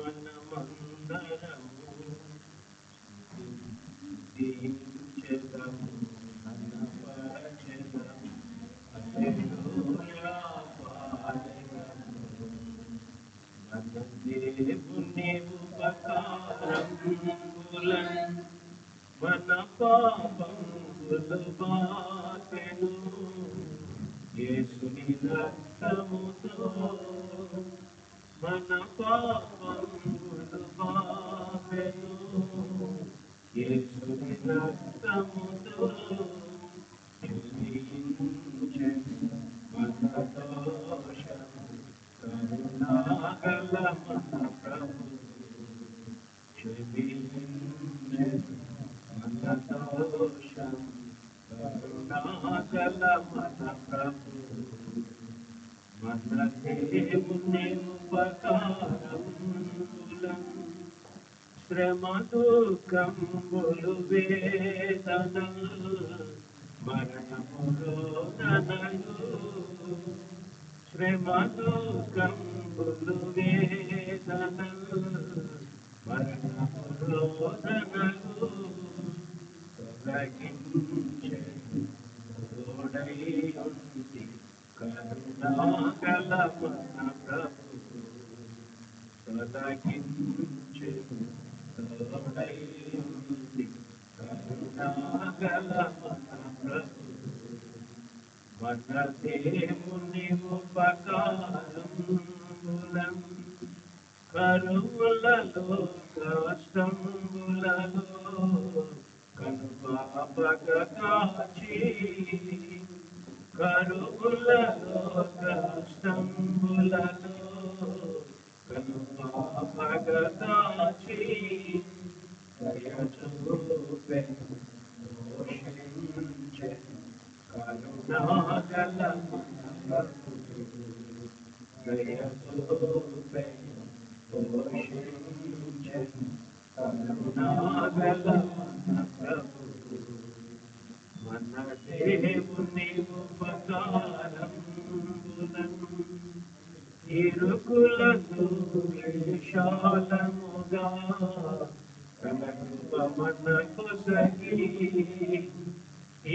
మనమందరము స్తుతించెదము, ఘనపరచెదము. హల్లెలూయా పాడెదము. మన దేవుని ఉపకారములను మన పాపములు బాపెను. యేసుని రక్తముతో మన పాపములు బాపెను. యేసుని రక్తముతో చెల్లించెను మన దోషము. కరుణాగల మన ప్రభువు క్షమించెను మన దోషము. కరుణాగల మన ప్రభువు మన దేవుని ఉపకారములను శ్రమ దుఃఖములు వేదనలు మరణము రోదనలు. శ్రమ దుఃఖములు వేదనలు మరణము రోదనలు తొలగించెను తోడై ఉండి. కరుణాగల మన ప్రభువు తొలగించెను తోడై ఉండి. కరుణాగల మన ప్రభువు మన దేవుని ఉపకారములను కరువులలో కష్టములలో కనుపాపక కాచి. కరువులలో కష్టములలో కనుపాపక కాచి. దయచూపెను పోషించెను కరుణాగల మన ప్రభువు. దయచూపెను పోషించెను కరుణాగల మన ప్రభువు. మన దేవుని ఉపకారములను ఇరుకులకు విశాలముగా తన కృప మనకు సగి.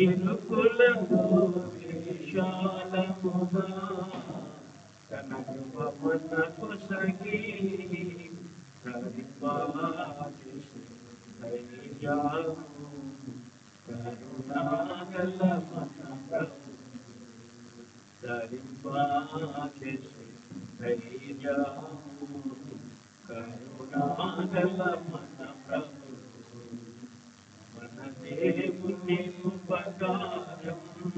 ఇరుకులకు విశాలముగా తన కృప మనకు సగి. కరిపాచేసి ధైర్యము కరుణాగల మన ప్రభువు. ధరింపాచేసి ధైర్యము కరుణాగల మన ప్రభువు. మన దేవుని ఉపకారములను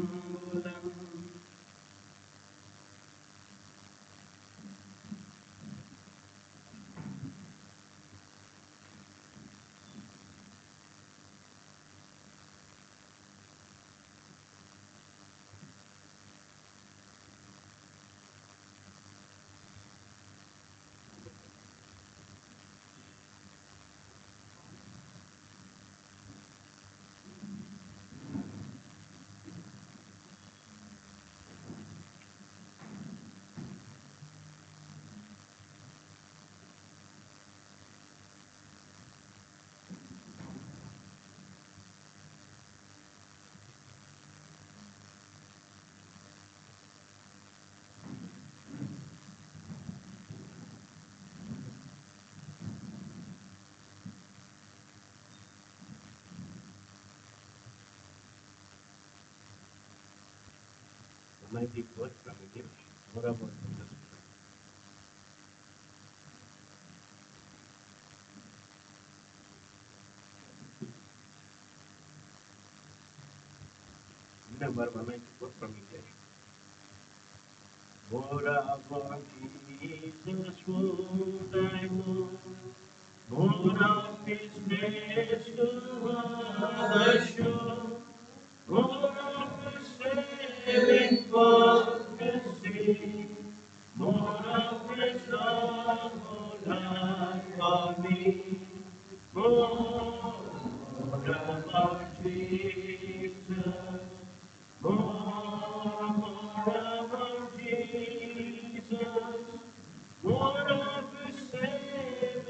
mighty God from Egypt, more about Jesus. Remember, mighty God from Egypt. More about Jesus would I know, more of His grace to others show, more of His saving power to see, more of His love would I for me, more about Jesus, more about Jesus, more of His saving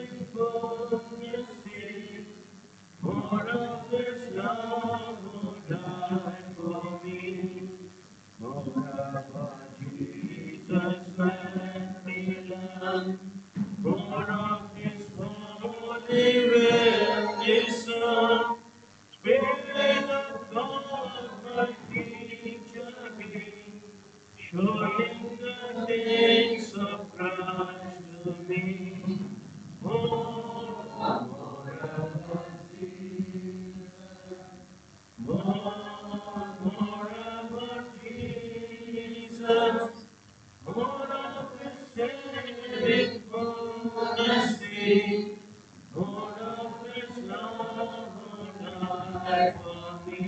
More of His holy will discern. Spirit of God, my teacher be, showing the things of Christ to me. More about Jesus, more about Jesus, more of His saving honesty, more of His love who died for me,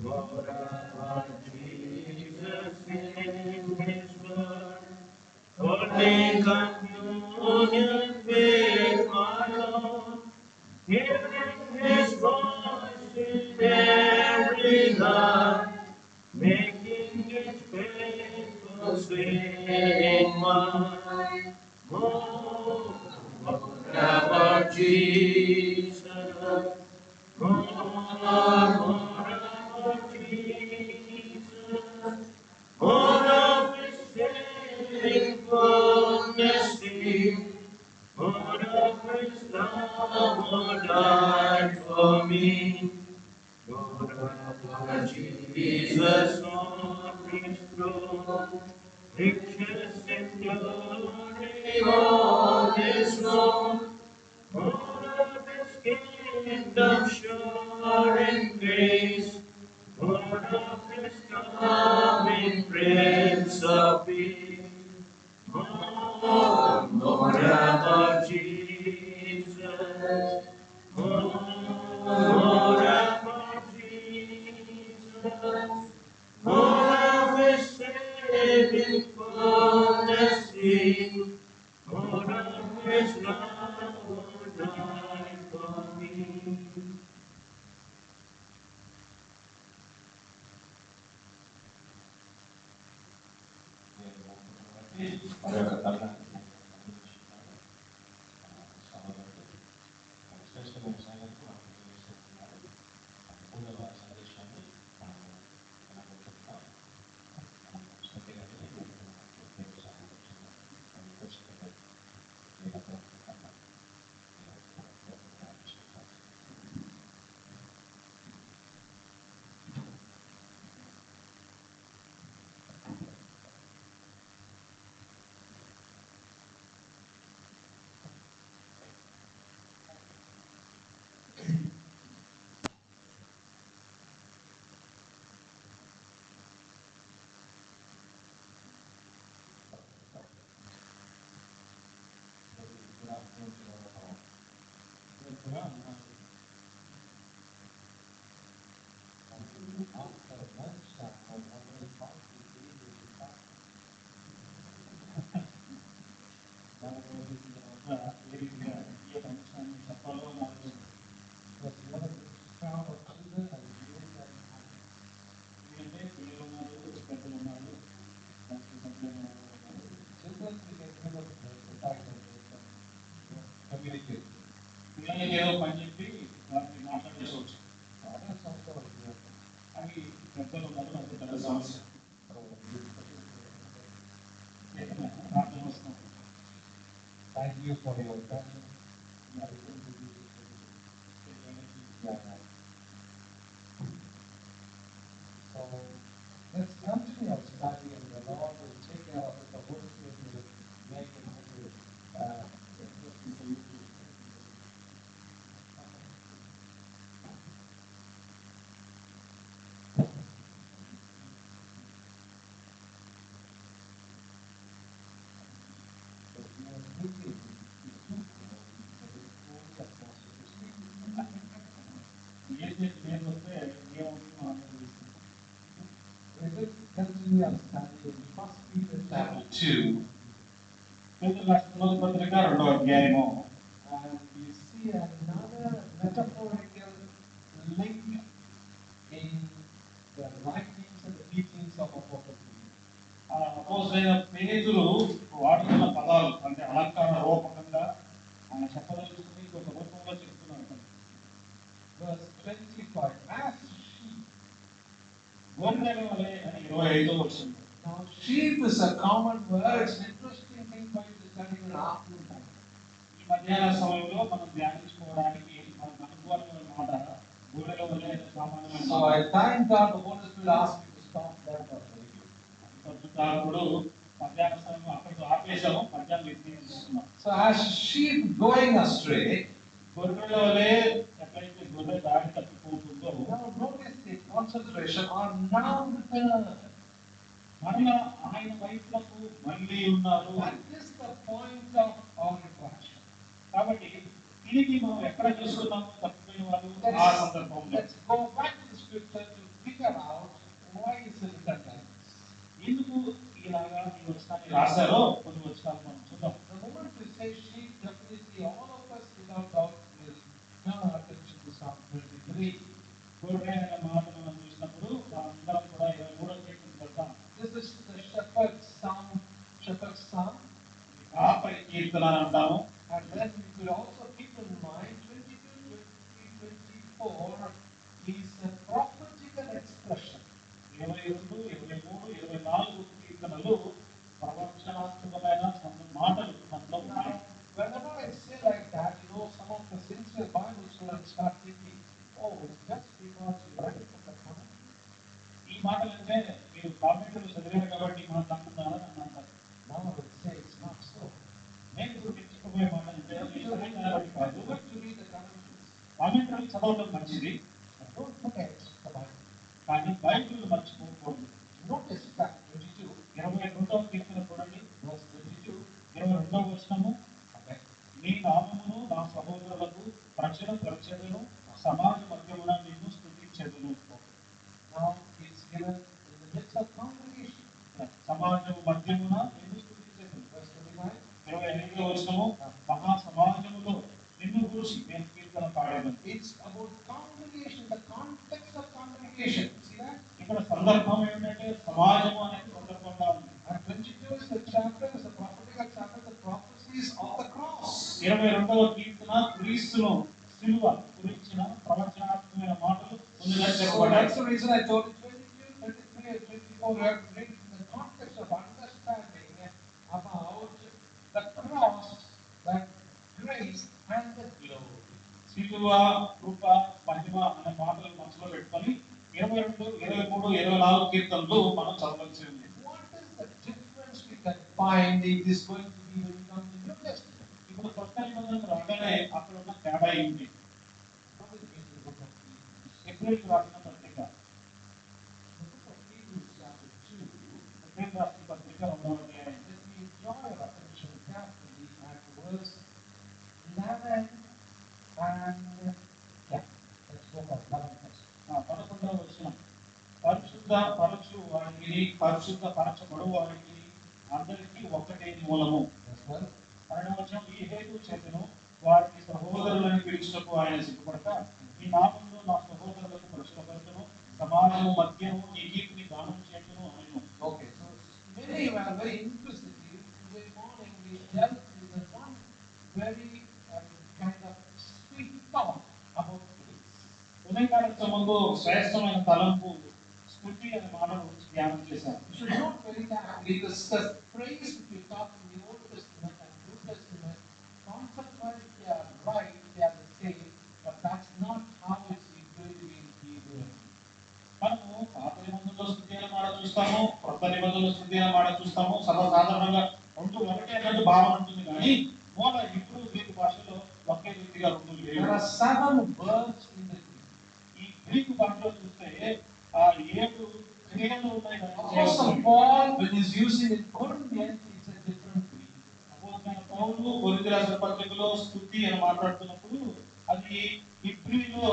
more about Jesus in His word, holy communion with my Lord, hearing His voice in every life, making it faithful, saying mine. More about Jesus. More about Jesus. More of His saving honesty. More of His love who died for me. More about Jesus on His throne, riches in glory on His throne. More of His kingdom sure in grace, more of His coming Prince of Peace. More about Jesus. More about Jesus. More of His saving honesty. More of His love who died for me. శ్రేష్టమైన సాయంత్రం మనకు తెలియజేస్తున్నారు. మూడవ సందేశాన్ని మనం వినబోతున్నాం. సంధ్య గారిని దేవుని సహాయం పిల్లలకి ఏదో పని చెప్పి వాటిని మాట్లాడేసుకోవచ్చు. అవి పెద్దలు ఉన్నారు, అది పెద్ద సమస్య. ప్రార్థన వస్తాం. Thank you for your time. So let's continue our study, and the Lord will take care of it. The Holy Spirit will make it interesting for you to. Continue our study in 1 Peter chapter 2. And you see another metaphorical link in the writings and the teachings of Apostle Peter. అపోస్తలుడైన పేతురు వాడుతున్న పదాలు అంటే అలంకార రూపకంగా ఆయన చెప్పదలుచుకుని ఒక రూపంలో చెప్తున్నాడు. Verse 25. As sheep. గొర్రెల వలె అని 25వ వచనం. Now sheep is a common word. It's an interesting thing for you afternoon time. ఈ మధ్యాహ్న సమయంలో మనం ధ్యానించుకోవడానికి మనకు అనుకూలమైన మాట గోడలో వలె సామాన్యమైన So I thank God the Holy Spirit asked me to stop that for you. పరిశుద్ధాత్ముడు మధ్యాహ్న సమయం అక్కడితో ఆపేశాము, మధ్యాహ్నం వ్యక్తి తీసుకున్నాం. So as sheep going astray, గొర్రెల వలె ఎట్లయితే గొర్రె దారి తప్పిపోతుందో, now notice the concentration on now return. మరలా ఆయన వైపులకు మళ్ళీ ఉన్నారు. That is the point of our interaction. కాబట్టి తిరిగి మనం ఎక్కడ చూస్తున్నాము తప్పిపోయిన వాళ్ళు ఆ సందర్భంలో. Let's go back to the scripture to figure out why is it written like this. ఎందుకు ఇలాగా ఈ వచనాన్ని రాశారో కొన్ని వచనాలు మనం చూద్దాం. The moment we say sheep, definitely all of us without doubt will turn our attention to Psalm 23. గొర్రె అనే మాట మనం చూసినప్పుడు మనందరం కూడా 23వ కీర్తన చదువుతాం. This is the shepherd's psalm. కాపరి కీర్తన అని అంటాము. And then we could also keep in mind 22, 23, 24 is a prophetical expression. 22, 23, 24 కీర్తనలు ప్రవచనాత్మకమైన మాటలు మనలో ఉన్నాయి. Whenever I say like that, some of the sincere Bible students start thinking, oh, it's just because you read it from the comment. ఈ మాటలంటే మీరు కామెంట్లు చదివారు కాబట్టి మాట్లాడుతున్నారని అని అంటారు. Now I would say it's not so. నేను ఇప్పుడు తెచ్చుకోబోయే మాట అంటే కాదు, Good to read the commentaries. కామెంట్లు చదవడం మంచిది, But don't forget the Bible. కానీ బైబిల్ మర్చిపోకూడదు. Notice that 22, 22వ కీర్తన చూడండి, verse 22. 22వ వచనము. Okay. నీ నామమును నా సహోదరులకు ప్రచురపరచెదను, సమాజ మధ్యమున నిన్ను స్తుతించెదను. Now it's given in the midst of congregation. సమాజము మధ్యమున నిన్ను స్తుతించెదను. Verse 29. 25వ వచనము. మహా సమాజములో నిన్ను గురించి నేను కీర్తన పాడేదను. It's about congregation, the context of congregation. See that? ఇక్కడ సందర్భం ఏమిటంటే సమాజము అనేది సందర్భంగా ఉంది. And 22 is the chapter, is the prophetical chapter, the prophecies of the cross. 22వ కీర్తన క్రీస్తును సిలువ గురించిన ప్రవచనాత్మకమైన మాటలు ముందుగా So చెప్పబడ్డాయి. that's the reason I told you 22, 23, and 24 we have to read in the context of understanding about the cross, that grace and the glory. సిలువ, కృప, మహిమ అనే మాటలు మనసులో పెట్టుకొని 22, 23, 24 కీర్తనలు మనం చదవాల్సి ఉంది. What is the difference we can find it is going to be when we come to New Testament? ఇప్పుడు కొత్త నిబంధన రాగానే అక్కడ ఉన్న తేడా ఏంటి? What is it in the book of Hebrews? ఎబ్రిల్ రాసిన పత్రిక, The book of Hebrews chapter 2. ఎబ్రిల్ రాసిన పత్రిక 2వ అధ్యాయం. Let me draw your attention carefully at verse 11 and let's go for 11 first. 11వ వచనం. పరిశుద్ధ పరచు వారికి, పరిశుద్ధ పరచబడు వారికి అందరికీ ఒకటే మూలము. Verse 12. 12వ వచనం. ఈ హేతు చేతను వారికి సహోదరులని పిలుచుటకు ఆయన సిగ్గుపడక ఈ నామంలో నా సహోదరులకు ప్రశ్నపరచును, సమాజము మధ్యను నీ కీర్తిని గానం చేయును అనెను. Okay, so many were very inquisitive. Today morning we dealt with one very kind of sweet thought about grace. ఉదయకాల ముందు శ్రేష్టమైన తలంపు స్తుతి అనే మాటను గురించి ధ్యానం చేశాను. You should note very carefully the phrase which we talk in the Old Testament and New Testament, concept-wise they are right, they are the same, but that's not how it's going to be in Hebrew. మనము పాత నిబంధనలో స్తుతి అనే మాట చూస్తాము, కొత్త నిబంధనలో స్తుతి అనే మాట చూస్తాము. సర్వసాధారణంగా రెండు ఒకటే అన్నట్టు భావన ఉంటుంది, కానీ మూల ఇప్పుడు గ్రీకు భాషలో ఒకే రీతిగా రెండు There లేవు. are 7 verbs in the Greek. ఈ గ్రీకు భాషలో చూస్తే ఆ 7 క్రియలు ఉన్నాయి. Apostle Paul, when he's using it Corinthians, it's a different Greek. అపోస్తలుడైన పౌలు కొరింథీ రాసిన పత్రికలో స్తుతి అని మాట్లాడుతున్నప్పుడు అది ఇబ్రీలో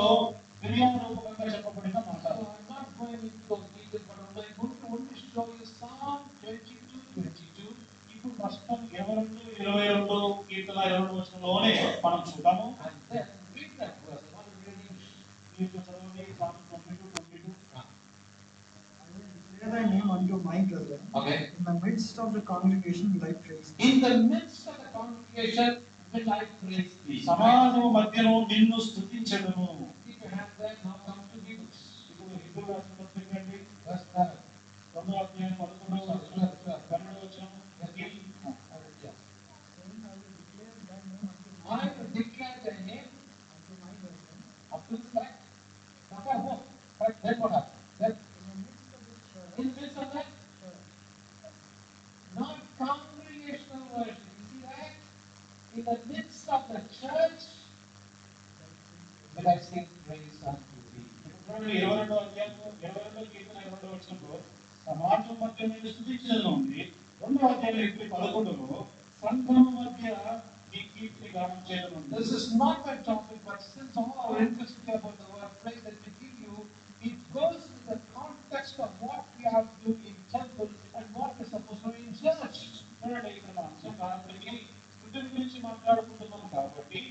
క్రియారూపకంగా చెప్పబడిన మాట. So I'm not going into those details, but I'm going to only show you Psalm 22. ఇప్పుడు ప్రస్తుతం 22, 22 కీర్తన 22 వచనంలోనే మనం చూద్దాము. And then read that verse. I want to read it. మీరు చదవండి Psalm 22:22. I will declare thy name unto my brethren. Okay. In the midst of the congregation will I praise thee. In the midst of the congregation will I praise thee. సమాజము మధ్యలో నిన్ను స్తుతించెదను. Keep your hands there. Now come to Hebrews. ఇప్పుడు Hebrew రాసిన పత్రిక అండి, Verse 11. 2వ అధ్యాయం 11వ వచనం, 12వ వచనం. Yeah. Saying, I will in the midst of the church, will I sing praise unto thee. చూడండి 22వ అధ్యాయం 22వ కీర్తన 22వ వచనంలో సమాజం మధ్య నేను స్తుతించను ఉంది. 2వ అధ్యాయం 11లో సంఘం మధ్య నీ కీర్తిని గానం చేయను ఉంది. This is not my topic, but since all are interested about the word praise that we give you, it goes in the context of what we have to do in temple and what we're supposed to do in church. చూడండి ఇక్కడ మన అంశం కాబట్టి స్తుతి గురించి మాట్లాడుకుంటున్నాం కాబట్టి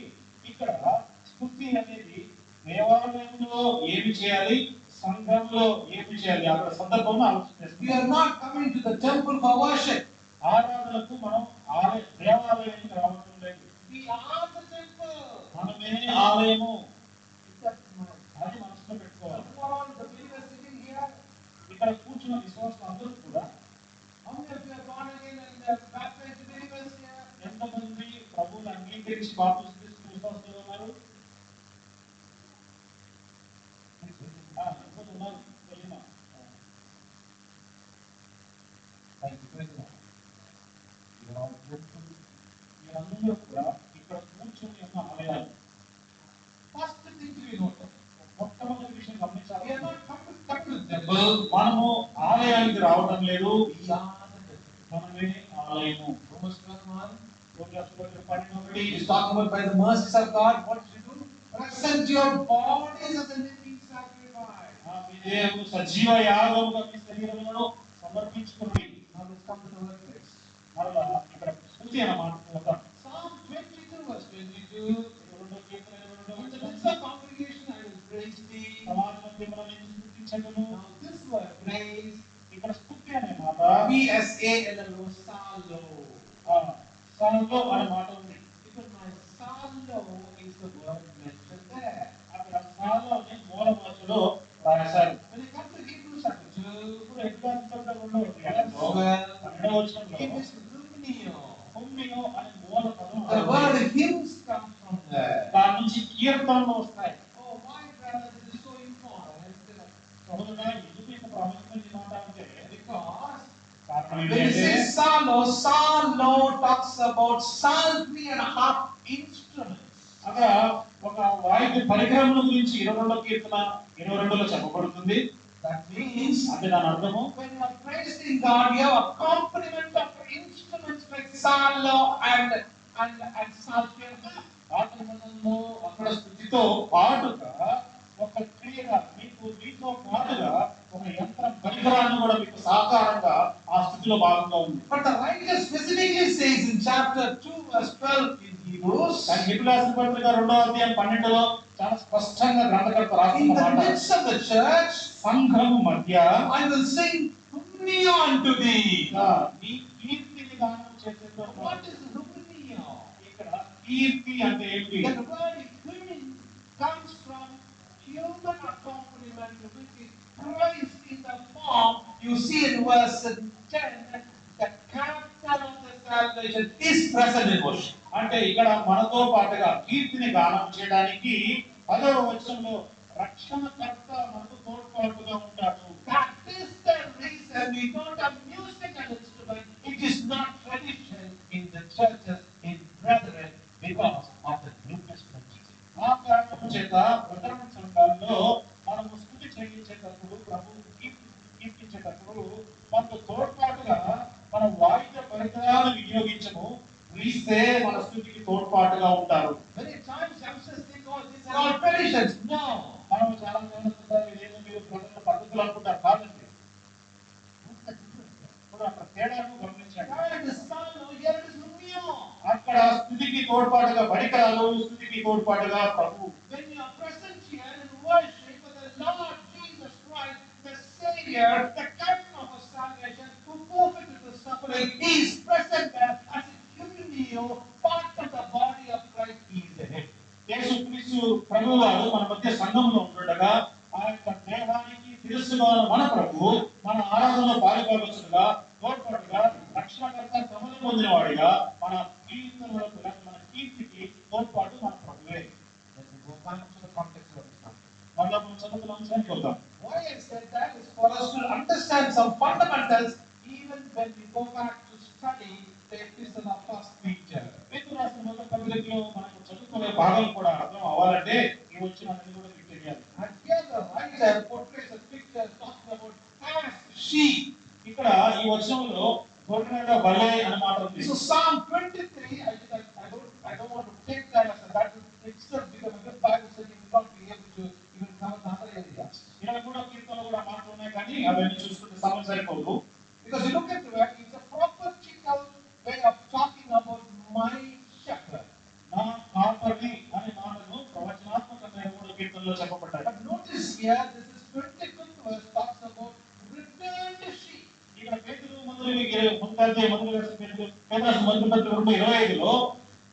ఇక్కడ స్తుతి అనేది దేవాలయంలో ఏమి చేయాలి, సంఘంలో ఏమి చేయాలి అక్కడ సందర్భంలో ఆలోచిస్తాం. We are not coming to the temple for worship. ఆరాధనకు మనం దేవాలయానికి రావడం లేదు. We are the temple. మనమే ఆలయము. That's అది మనసులో పెట్టుకోవాలి. all the believers sitting here. ఇక్కడ కూర్చున్న విశ్వాసులు అందరూ కూడా How many of you are born again and baptized believers here? ఎంతమంది ప్రభువుని అంగీకరించి బాప్తిసం తీసుకున్న విశ్వాసులు ఉన్నారు? ఎంతమంది ఉన్నారు? తెలియనా? Thank you, praise the Lord. You are all temple. మీరందరూ కూడా ఇక్కడ కూర్చుని ఉన్న ఆలయాలు. First thing to be noted. మొట్టమొదటి విషయం We గమనించాలి. are not come to the temple. మనము ఆలయానికి రావడం లేదు. We are the temple. మనమే ఆలయము. Romans 12:1. రోమన్లకు 12:1 It is talking about by the mercies of God, what you do? Present your bodies as a living sacrifice. మీ దేవుడు సజీవ యాగముగా మీ శరీరములను సమర్పించుకోండి. Now let's come to the word praise. మరలా ఇక్కడ స్తుతి అన్న మాట చూద్దాం. Psalm 22 verse 22. రెండో కీర్తన In the midst of congregation I will praise thee. సమాజ మధ్యములో నేను స్తుతించగలను. Now this word praise, ఇక్కడ స్తుతి అనే మాట P-S-A-L-L-O, Salo. సాలో అనే మాట ఉంది. Because my Salo is the word mentioned there. అక్కడ సాలో అనే మూల భాషలో రాశారు. When you come to Hebrews chapter 2, ఇప్పుడు ఎగ్జాంపుల్ రెండో అధ్యాయంలో verse 12, 12వ వచనంలో it is Lumnio. హుమ్మియో అనే మూల పదం The word hymns come from there. దాని నుంచి కీర్తనలు వస్తాయి. Oh, why, brother, this is so important? ప్రభువుగా ఎందుకు ఇంత ప్రాముఖ్యమైన ఈ మాట అంటే Because కారణం when it ఏంటంటే says Salo, Salo talks about psaltery and harp instruments. అక్కడ ఒక వాయిద్య పరికరముల గురించి 22వ కీర్తన 22లో చెప్పబడుతుంది. That means అంటే దాని అర్థము when you are praising God, you have accompaniment of instruments like Salo and psaltery and harp. పాటలలో అక్కడ స్థుతితో పాటుగా ఒక క్రియగా మీకు మీతో పాటుగా ఒక యంత్రం పరికరాన్ని కూడా మీకు సహకారంగా ఆ స్థితిలో భాగంగా ఉంది. But the writer specifically says in chapter 2 verse 12 in Hebrews, కానీ హెబ్రీయుల పత్రిక 2వ అధ్యాయం 12లో చాలా స్పష్టంగా గ్రంథకర్త in రాసిన the మాట midst of the church, సంఘము మధ్య I will sing Lumnio unto thee. నీ కీర్తిని గానం చేసేదో. What is Lumnio? ఇక్కడ కీర్తి అంటే ఏంటి? The word hymn comes from human accompaniment, which is praise in the form. You see in verse 10, the captain of the salvation is present in worship. అంటే ఇక్కడ మనతో పాటుగా కీర్తిని గానం చేయడానికి 10వ వచనంలో రక్షణకర్త మనకు తోడ్పాటుగా ఉంటాడు. That is the reason we don't have musical instrument. It is not tradition in the churches, in brethren, because of the New Testament teaching. ఆ కారణం చేత ప్రధాన సంఘాల్లో మనము స్తుతి చెల్లించేటప్పుడు ప్రభువు కీర్తించేటప్పుడు మనకు తోడ్పాటుగా మన వాయిద్య పరికరాలను వినియోగించము. క్రీస్తే మన స్తుతికి తోడ్పాటుగా ఉంటారు. Many times youngsters think, oh, these are all traditions. No. మనం చాలా గమనిస్తుంటారు ఇదేమో మీరు ప్రజల పద్ధతులు అనుకుంటారు. కాదండి. ఇప్పుడు అక్కడ తేడాను గమనించండి. Here it is Salo, here it is Lumnio. అక్కడ స్థుతికి తోడ్పాటుగా పరికరాలు, స్థుతికి తోడ్పాటుగా ప్రభు. When you are present here in worship for the Lord Jesus Christ, the Savior, the captain of our salvation, who forfeited the suffering, He is present there as a Lumnio, part of the body of Christ. He is the head. యేసుక్రీస్తు ప్రభువారు మన మధ్య సంఘంలో ఉండగా ఆ యొక్క దేహానికి శిరస్సుగా మన ప్రభు మన ఆరాధనలో పాలుపరచుగా తోడ్పాటుగా రక్షణకర్త కమల పొందినవాడిగా మన కీర్తనలకు మన కీర్తికి తోడ్పాటు మన ప్రభువే. Let me go back to the context of the subject. మళ్ళా మనం చదువుతున్న అంశానికి వద్దాం. Why I said that is for us to understand some fundamentals even when we go back to study the epistle of 1 Peter. పేతురు రాసిన మొదటి భవిష్యత్తులో మనకు చదువుకునే భాగాలు కూడా అర్థం అవ్వాలంటే ఈ వచ్చిన అన్ని కూడా మీకు తెలియాలి. And here the writer portrays a picture talking about as sheep. ఇక్కడ ఈ వచనంలో గొర్రెల వలె అనే మాట ఉంది. So Psalm 23, I don't want to take that as that will itself become a good Bible study. You will not be able to even cover the other areas. ఇలా కూడా కీర్తనలు కూడా మాటలు ఉన్నాయి కానీ అవన్నీ చూసుకుంటే సమయం సరిపోదు. Because you look at it, it's a prophetical way of talking about my shepherd. నా కాపరి అనే మాటలు ప్రవచనాత్మకంగా కూడా కీర్తనలో చెప్పబడ్డాయి. But notice here, this is 25th verse talks about returned sheep. ఇక్కడ పేతురు మొదటి పత్రిక 2:25లో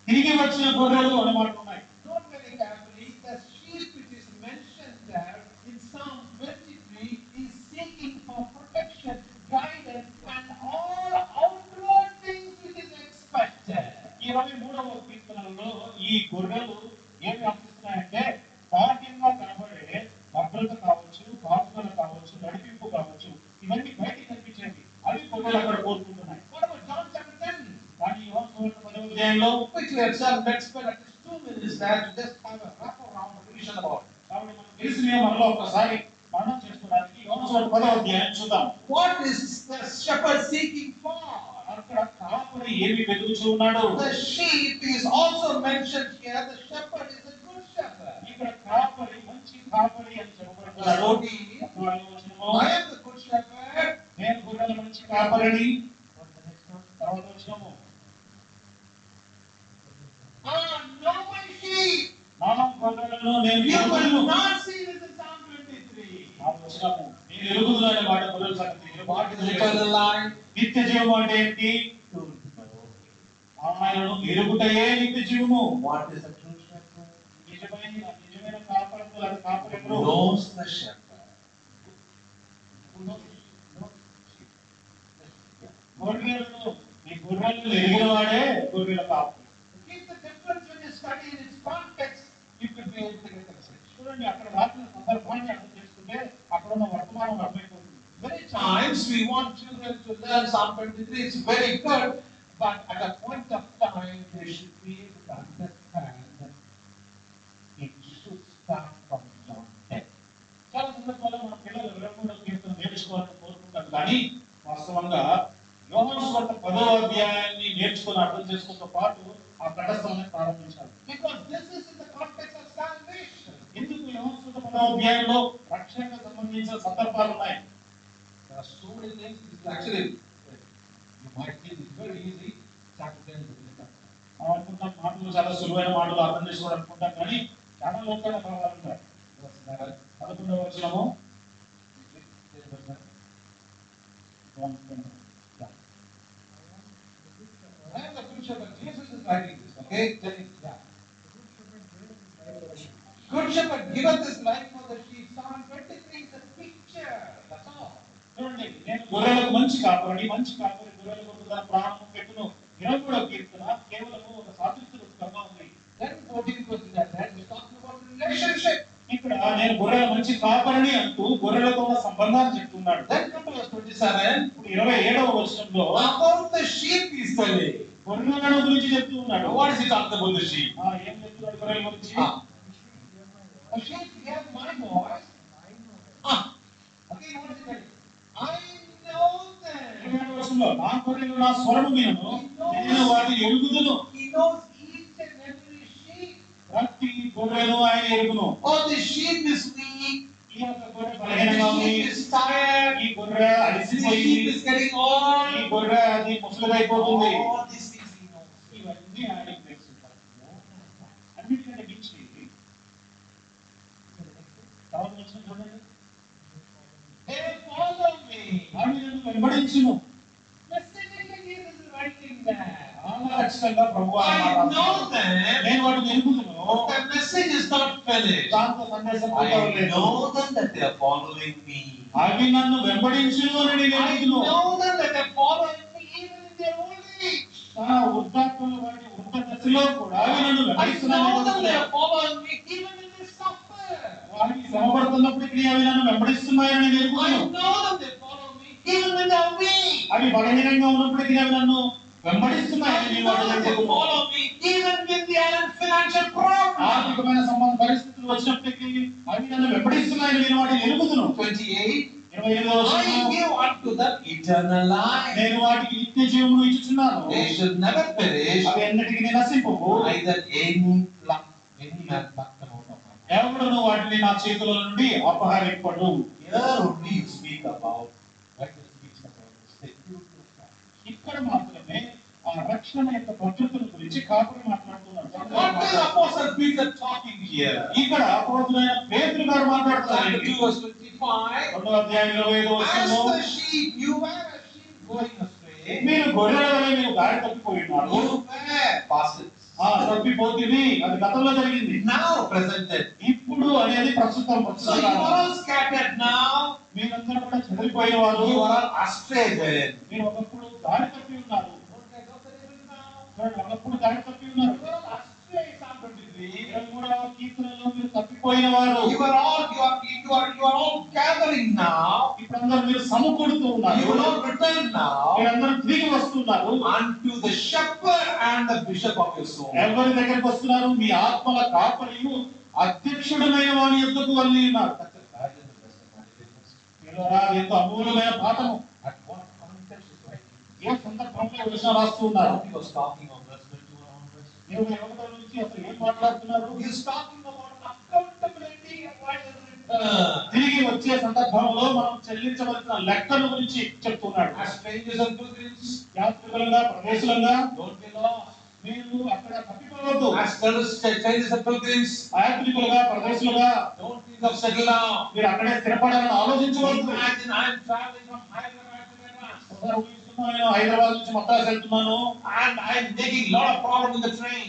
తిరిగి వచ్చిన గొర్రెలు అనే మాటలు ఉన్నాయి. Note very carefully, the sheep which is mentioned there in Psalm 23 is seeking for protection, guidance, and all outward things which is expected. 23వ కీర్తనలో ఈ గొర్రెలు ఏమి ఆశిస్తున్నాయంటే బాహ్యంగా కనబడే భద్రత కావచ్చు, కాపుదల కావచ్చు, నడిపింపు కావచ్చు, ఇవన్నీ బయటికి కనిపించేవి. అవి గొర్రెలు అక్కడ కోరుకుంటున్నాయి. What about John chapter 10? కానీ యోహాను సువార్త 10వ అధ్యాయంలో Quickly, let's spend at least 2 minutes there to just have a wrap around revision about it. కాబట్టి మనం తెలిసిన మనలో ఒకసారి మనం చేసుకోవడానికి యోహాను సువార్త 10వ అధ్యాయం చూద్దాం. What is the shepherd seeking for? అక్కడ కాపరి ఏమి వెతుకుతూ ఉన్నాడు? The sheep is also mentioned here. The shepherd is a good shepherd. ఇక్కడ కాపరి మంచి కాపరి అని చెప్పబడుతున్నాడు. I am the good shepherd. నేను గొర్రెల మంచి కాపరిని. తర్వాత వచనము, Know my sheep. నా గొర్రెలను నేను You ఎరుగుదును. will not see this in Psalm 23. ఆ వచనము, నేను ఎరుగుదును అనే మాట గొర్రెల సంగతి. What is eternal life? నిత్య జీవం అంటే ఏంటి? ఆయనను ఎరుగుటయే నిత్య జీవము. What is the true shepherd? నిజమైన కాపరి అది కాపరి ఎవరు? Knows the shepherd. గొర్రెలను ఈ గొర్రెలను ఎరిగిన వాడే గొర్రెల కాపరి. Keep the difference when you study in its context, you could be able to get the message. చూడండి, అక్కడ రాసిన సందర్భాన్ని అర్థం చేసుకుంటే అక్కడ ఉన్న వర్తమానం అర్థమైపోతుంది. Many times we want children to learn Psalm 23. It's very good, but at a point of time they should be able to understand that it should start from John 10. చాలా సందర్భాల్లో మన పిల్లలు 23వ కీర్తన నేర్చుకోవాలని కోరుకుంటారు కానీ వాస్తవంగా యోహాను సువార్త 10వ అధ్యాయాన్ని నేర్చుకొని అర్థం చేసుకోవడంతో పాటు ఆ తటస్థాన్ని ప్రారంభించాలి. Because this is in the context of salvation. ఎందుకు యోహాను సువార్త 10వ అధ్యాయంలో రక్షణకు సంబంధించిన సందర్భాలు ఉన్నాయి? There are so many things. Actually, you might think it's very easy. Chapter 10 is the chapter. అనుకుంటాం మాటలు చాలా సులువైన మాటలు అర్థం చేసుకోవడం అనుకుంటాం కానీ చాలా లోతైన భావాలు ఉంటాయి. 11వ వచనము, I am the good shepherd. Jesus is writing this. Okay, telling that. Good shepherd giveth his life for the sheep. Psalm 23 is a picture. That's all. చూడండి, నేను గొర్రెలకు మంచి కాపరిని, మంచి కాపరి గొర్రెల కొరకు తన ప్రాణం పెట్టును. 23వ కీర్తన కేవలం ఒక సాదృశ్యంగా ఉంది. Then 14th verse that we're talking about relationship. ఇక్కడ నేను గొర్రెల మంచి కాపరిని అంటూ గొర్రెలతో ఉన్న సంబంధాన్ని చెప్తున్నాడు. Then come to verse 27. ఇప్పుడు 27వ వచనంలో About the sheep he's telling. గొర్రెలను గురించి చెప్తూ ఉన్నాడు. What is he talking about the sheep? ఏం చెప్తున్నాడు గొర్రెల గురించి? The sheep hear my voice. Again, what is he telling? I know them. 27వ వచనంలో నా గొర్రెలు నా స్వరము వినును, నేను వాటిని ఎరుగుదును. He knows each and every sheep. ప్రతి గొర్రెను ఆయన ఎరుగును. Oh, the sheep is weak. ఈ యొక్క గొర్రె The బలహీనంగా ఉంది. sheep is tired. ఈ గొర్రె The అలసిపోయింది. sheep is getting ఈ old. గొర్రె అది ముసలిదైపోతుంది. All these things he knows. ఇవన్నీ ఆయనకు తెలుసు. అన్నిటికంటే మించి తర్వాత వచ్చిన చూడండి, They follow me. ఆమె నన్ను వెంబడించును. Specifically, this is writing there. చాలా ఖచ్చితంగా ప్రభువు ఆ మాట I know them. నేను వాటిని ఎరుగుదును. The message is not finished. దాంతో సందేశం I పూర్తవలేదు. know them that they are following me. అవి నన్ను వెంబడించును అని నేను I ఎరుగుదును. know them that they are following me even in their old age. నా వృద్ధాప్యంలో వాటి వృద్ధ దశలో కూడా అవి నన్ను I know them వెంబడిస్తున్నాయి. they are following me even in their suffer. వాటికి శ్రమపడుతున్నప్పటికీ అవి నన్ను వెంబడిస్తున్నాయని నేను I ఎరుగుదును. know them they follow me even when they are weak. అవి బలహీనంగా ఉన్నప్పటికీ అవి నన్ను వెంబడిస్తున్నాయని I నేను know వాటిని them they ఎరుగుదును. follow me even when they are in ఆర్థికమైన సంబంధ పరిస్థితులు వచ్చినప్పటికీ అవి నన్ను వెంబడిస్తున్నాయని నేను వాటిని ఎరుగుదును. 28. 28వ I వచనం, give unto them eternal life. నేను వాటికి నిత్య జీవమును ఇచ్చుచున్నాను, They should never perish, అవి ఎన్నటికీ నశింపవు, neither any man pluck them out of my hand. ఎవడును వాటిని నా చేతుల నుండి అపహరింపడు. Here only you speak about what you speak about the security of God. ఇక్కడ మాత్రమే ఆ రక్షణ యొక్క భద్రతను గురించి కాపురి మాట్లాడుతున్నాడు. What is Apostle Peter talking here? ఇక్కడ అపోస్తులైన పేతురు గారు మాట్లాడుతున్నారు. Chapter 2 verse 25. 2వ అధ్యాయం 25వ As వచనంలో, the sheep, you were a sheep going astray. మీరు గొర్రెల వలె మీరు దారి తప్పిపోయి ఉన్నారు. You were past tense. తప్పిపోతుంది, అది గతంలో జరిగింది. Now presented. ఇప్పుడు అనేది ప్రస్తుతం So you are all scattered now. మీరందరూ కూడా చెదిరిపోయిన వారు, You are all astray then. మీరు ఒకప్పుడు దారి తప్పి ఉన్నారు. చూడండి, ఒకప్పుడు దారి తప్పి ఉన్నారు. You are all astray, Psalm 23. 23వ కీర్తనలో మీరు తప్పిపోయిన వారు. You are all gathering now. ఇప్పుడు అందరూ మీరు సమకూడుతూ ఉన్నారు. You will all return now మీరందరూ తిరిగి వస్తున్నారు. unto the shepherd and the bishop of your soul. ఎవరి దగ్గరికి వస్తున్నారు? మీ ఆత్మల కాపరియు అధ్యక్షుడైన వాని యొద్దకు వెళ్ళి ఉన్నారు. పిల్లరా, ఎంతో అమూల్యమైన పాఠము. At what context is writing? ఏ సందర్భంలో విషయం రాస్తూ ఉన్నారు? He was talking of verse 21 onwards. 21వ నుంచి అసలు ఏం మాట్లాడుతున్నారు? He is talking about accountability and what is return. తిరిగి వచ్చే సందర్భంలో మనం చెల్లించవలసిన లెక్కల గురించి చెప్తున్నాడు. As strangers and pilgrims, యాత్రికులుగా, ప్రదేశులుగా don't be lost. మీరు అక్కడ తప్పిపోవద్దు. As strangers and pilgrims, యాత్రికులుగా, ప్రదేశులుగా don't think of settle down. మీరు అక్కడే స్థిరపడాలని ఆలోచించవద్దు. Imagine I am traveling from Hyderabad to Madras నేను హైదరాబాద్ నుంచి మద్రాసు వెళ్తున్నాను, and I am making lot of problem in the train.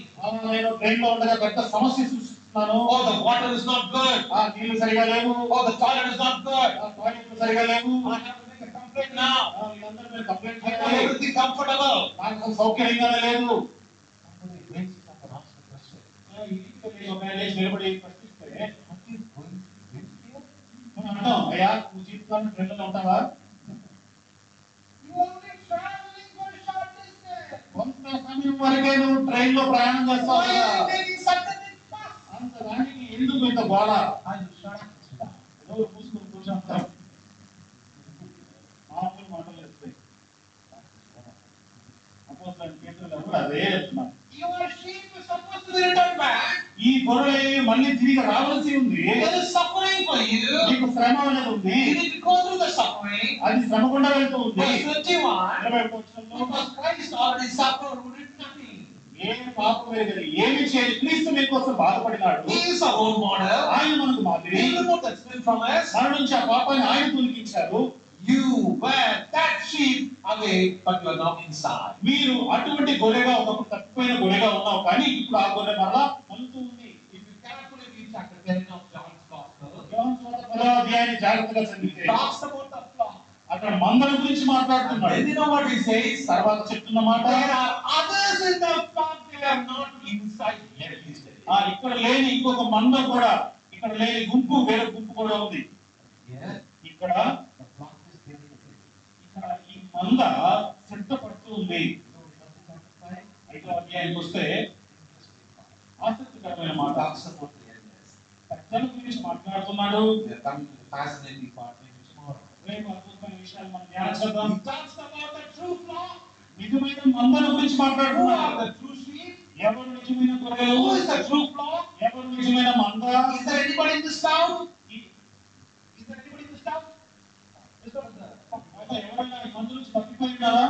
నేను train లో ఉండగా పెద్ద సమస్య సృష్టిస్తున్నాను. Oh, the water is not good. నీళ్లు సరిగా లేవు, Oh, the toilet is not good. టాయిలెట్లు సరిగా లేవు. I have to make a complaint now. వీళ్ళందరూ మీరు కంప్లైంట్ I want చేయాలి. everything comfortable. నాకు అసలు సౌకర్యంగానే లేదు. Somebody wakes up and asks the question, ఒక లేచి నిలబడి ప్రశ్నిస్తే what is going to live here? మనం అంటాం, అయ్యా నువ్వు జీవితాన్ని ట్రైన్లో ఉంటావా? You are only traveling for a short distance. కొంత సమయం వరకే నువ్వు ట్రైన్ లో ప్రయాణం చేస్తావు Why కదా. are you making such a big fuss? అంత దానికి ఎందుకు ఇంత గోళ? I will shut up. ఎవరు పూసుకుని కూర్చుంటారు? మామూలు మాటలు చెప్తాయి. అపోస్తలులైన పేతురు గారు కూడా అదే చెప్తున్నారు. Your sheep is supposed to be returned back. ఈ గొర్రెలు మళ్ళీ తిరిగి రావాల్సి ఉంది. There is suffering for you. నీకు శ్రమ అనేది ఉంది. You need to go through the suffering. అది శ్రమ గుండా వెళ్తూ ఉంది. Verse 21. 21వ వచనంలో, Because Christ already suffered who did nothing. ఏ పాపం ఎరుగని, ఏమి చేయని క్రీస్తు మీ కోసం బాధపడినాడు. He is our role model. ఆయన మనకు మాదిరి. He removed that sin from us. మన నుంచి ఆ పాపాన్ని ఆయన తొలగించారు. You were that sheep away, but you are now inside. మీరు అటువంటి గొర్రెగా ఒకప్పుడు తప్పిపోయిన గొర్రెగా ఉన్నావు, కానీ ఇప్పుడు ఆ గొర్రె మరలా మలుతూ ఉంది. If you carefully read chapter 10 of John's Gospel, యోహాను సువార్త 10వ అధ్యాయాన్ని జాగ్రత్తగా చదివితే talks about the flock. అక్కడ మందల గురించి And మాట్లాడుతున్నాడు. then you know what he says? తర్వాత చెప్తున్న మాట, There are others in the flock, they are not inside yet, he says. ఇక్కడ లేని ఇంకొక మంద కూడా, ఇక్కడ లేని గుంపు వేరే గుంపు కూడా ఉంది. Yeah, ఇక్కడ the flock is getting it. ఇక్కడ ఈ మంద సిద్ధపడుతూ ఉంది. 5వ అధ్యాయానికి వస్తే ఆసక్తికరమైన మాట. Talks about the elders. పెద్దల గురించి మాట్లాడుతున్నాడు. We are coming to the fascinating part maybe tomorrow. రేపు అద్భుతమైన విషయాలు మనం ధ్యానించేద్దాం. He talks about the true flock. నిజమైన మందల గురించి Who మాట్లాడుతున్నాడు. are the true sheep? ఎవరు నిజమైన గొర్రెలు? Who is the true flock? ఎవరు నిజమైన మంద? Is there anybody in this town? ఈ- Is there anybody in this town? Is there అయితే ఎవరైనా ఈ మంద నుంచి తప్పిపోయినారా?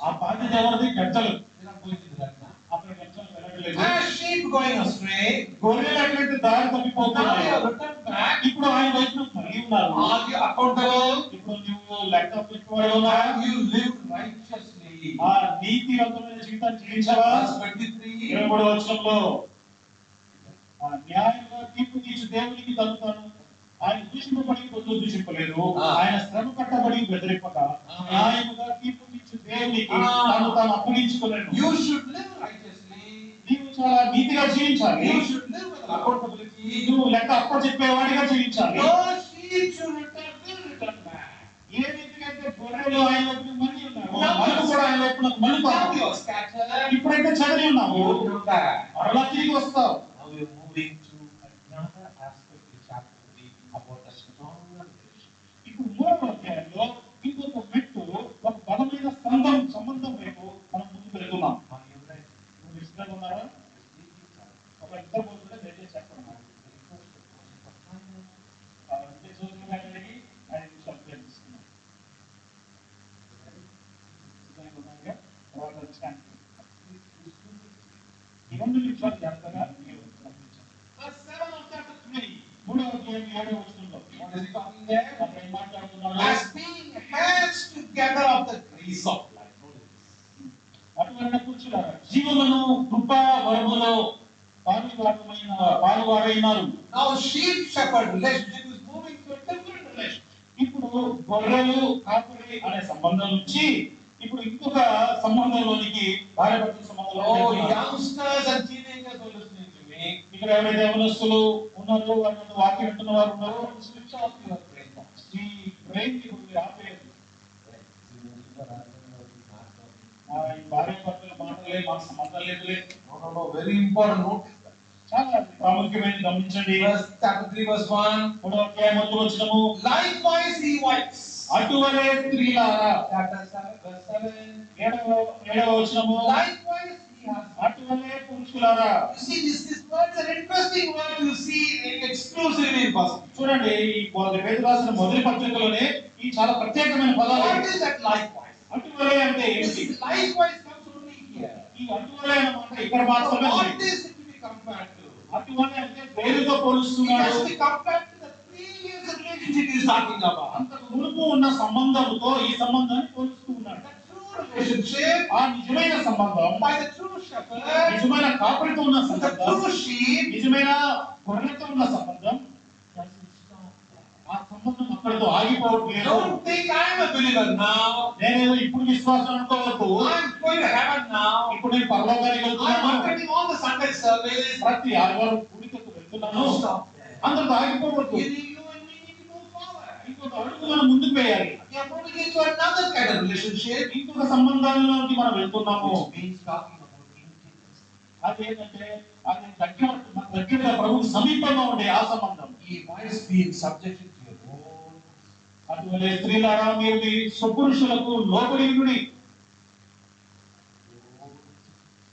ఆ బాధ్యత ఎవరిది? పెద్దలు. They're not going to the right now. అక్కడ పెద్దలు వెళ్ళట్లేదు. As sheep going astray, గొర్రెలు ఎట్లయితే దారి now they తప్పిపోతున్నాయి, have returned back. ఇప్పుడు ఆయన వైపు మళ్ళీ ఉన్నారు. Are you accountable? ఇప్పుడు నువ్వు లెక్క పెట్టుకోవాలా? Have you lived righteously? ఆ నీతివంతమైన జీవితాన్ని జీవించవా? Verse 23. 23వ వచనంలో, న్యాయంగా తీర్పు తీర్చు దేవునికి తను ఆయన దూషింపబడి పొద్దు దూషింపలేదు. ఆయన శ్రమ పట్టబడి బెదిరింపక న్యాయముగా తీర్పు తీర్చు దేవునికి తాను అప్పగించుకోలేను. You should live righteously. నీవు చాలా నీతిగా జీవించాలి. You should live with accountability. నువ్వు లెక్క అప్ప చెప్పేవాడిగా జీవించాలి. Those sheep should return back. ఏ రీతిగా అయితే గొర్రెలు ఆయన వైపు మళ్ళీ ఉన్నారు, మలుపు కూడా ఆయన వైపు మలుపు. Now you are scattered. ఇప్పుడైతే చదివి ఉన్నావు, You come back. మరలా తిరిగి వస్తావు. Now we are moving to another aspect in chapter 3 about the stronger relationship. ఇప్పుడు 3వ అధ్యాయంలో ఇంకొక మెట్టు, ఒక బలమైన సంబంధం వైపు మనం ముందుకు వెళ్తున్నాం. నువ్వు ఇష్టంగా ఉన్నారా? ఒక ఇద్దరు పోతుంటే దయచేసి చెప్పండి. చూసిన అడిగి 5 నిమిషాలు తీసుకున్నాం. ఈ 2 నిమిషాలు జాగ్రత్తగా Verse 7 of chapter 3. 3వ అధ్యాయం 7వ వచనంలో What is he talking there? అక్కడ ఏం మాట్లాడుతున్నాడు? As being hands together of the grace of life. అటువంటి పురుషులారా, జీవమును కృపా వరములో పాలువారైనారు. Now sheep shepherd relationship is moving to a different relationship. ఇప్పుడు గొర్రెలు కాపరి అనే సంబంధం నుంచి ఇప్పుడు ఇంకొక సంబంధంలోనికి, భార్య భర్తల సంబంధంలో. Oh, youngsters and teenagers who are listening to me, ఇక్కడ ఎవరైతే యవనస్తులు ఉన్నారో, వారి వాక్యం వింటున్న వారు ఉన్నారో, switch off your brain box. ఈ బ్రెయిన్ ని కొద్దిగా ఆపేయండి. ఈ భార్య భర్తల మాటలే మాకు సంబంధం లేదులే. No, very important. Notice that. చాలా ప్రాముఖ్యమైన, గమనించండి. Chapter 3 verse 1. 3వ అధ్యాయం 1వ వచనము, Likewise ye wives. అటువలే స్త్రీలారా. Chapter 7 verse 7. 7వ వచనము, Likewise ye husbands. అటువలే పురుషులారా. You see, this word is an interesting word to see exclusively in verse. చూడండి, ఈ పేతురు రాసిన మొదటి పత్రికలోనే ఈ చాలా ప్రత్యేకమైన పదాలు. What is that likewise? అటువలే అంటే ఏంటి? This likewise comes only here. ఈ అటువలే అనే మాట ఇక్కడ మాత్రమే What ఉంది. is it to be compared to? అటువలే అంటే వేరుతో It పోలుస్తున్నాడు. has to be compared to the previous relationship he is talking about. అంతకు మునుపు ఉన్న సంబంధంతో ఈ సంబంధాన్ని పోలుస్తూ ఉన్నాడు. The true relationship ఆ నిజమైన సంబంధం, by the true shepherd, నిజమైన కాపరితో ఉన్న the సంబంధం, true sheep. నిజమైన గొర్రెతో ఉన్న సంబంధం, ఆ సంబంధం అక్కడితో ఆగిపోవట్లేదు. Don't think I am a believer now. నేనేదో ఇప్పుడు విశ్వాసం అనుకోవద్దు. I am going to heaven now. ఇప్పుడు నేను పరలోకానికి I am వెళ్తున్నాను, attending all the Sunday service. ప్రతి ఆదివారం గుడికి వెళ్తున్నాను. అందరితో ఆగిపోవద్దు. You and me need to move forward. ఇంకొక అడుగు మనం ముందుకు వేయాలి. We are moving into another kind of relationship. ఇంకొక సంబంధాలలోకి మనం వెళ్తున్నాము. Which means talking about intimacy. అదేంటంటే అది దగ్గరగా ప్రభువు సమీపంగా ఉండే ఆ సంబంధం. Ye wives be in subjection to your own. అటువలే స్త్రీలారా, మీరు మీ స్వపురుషులకు లోబడి ఉండుడి.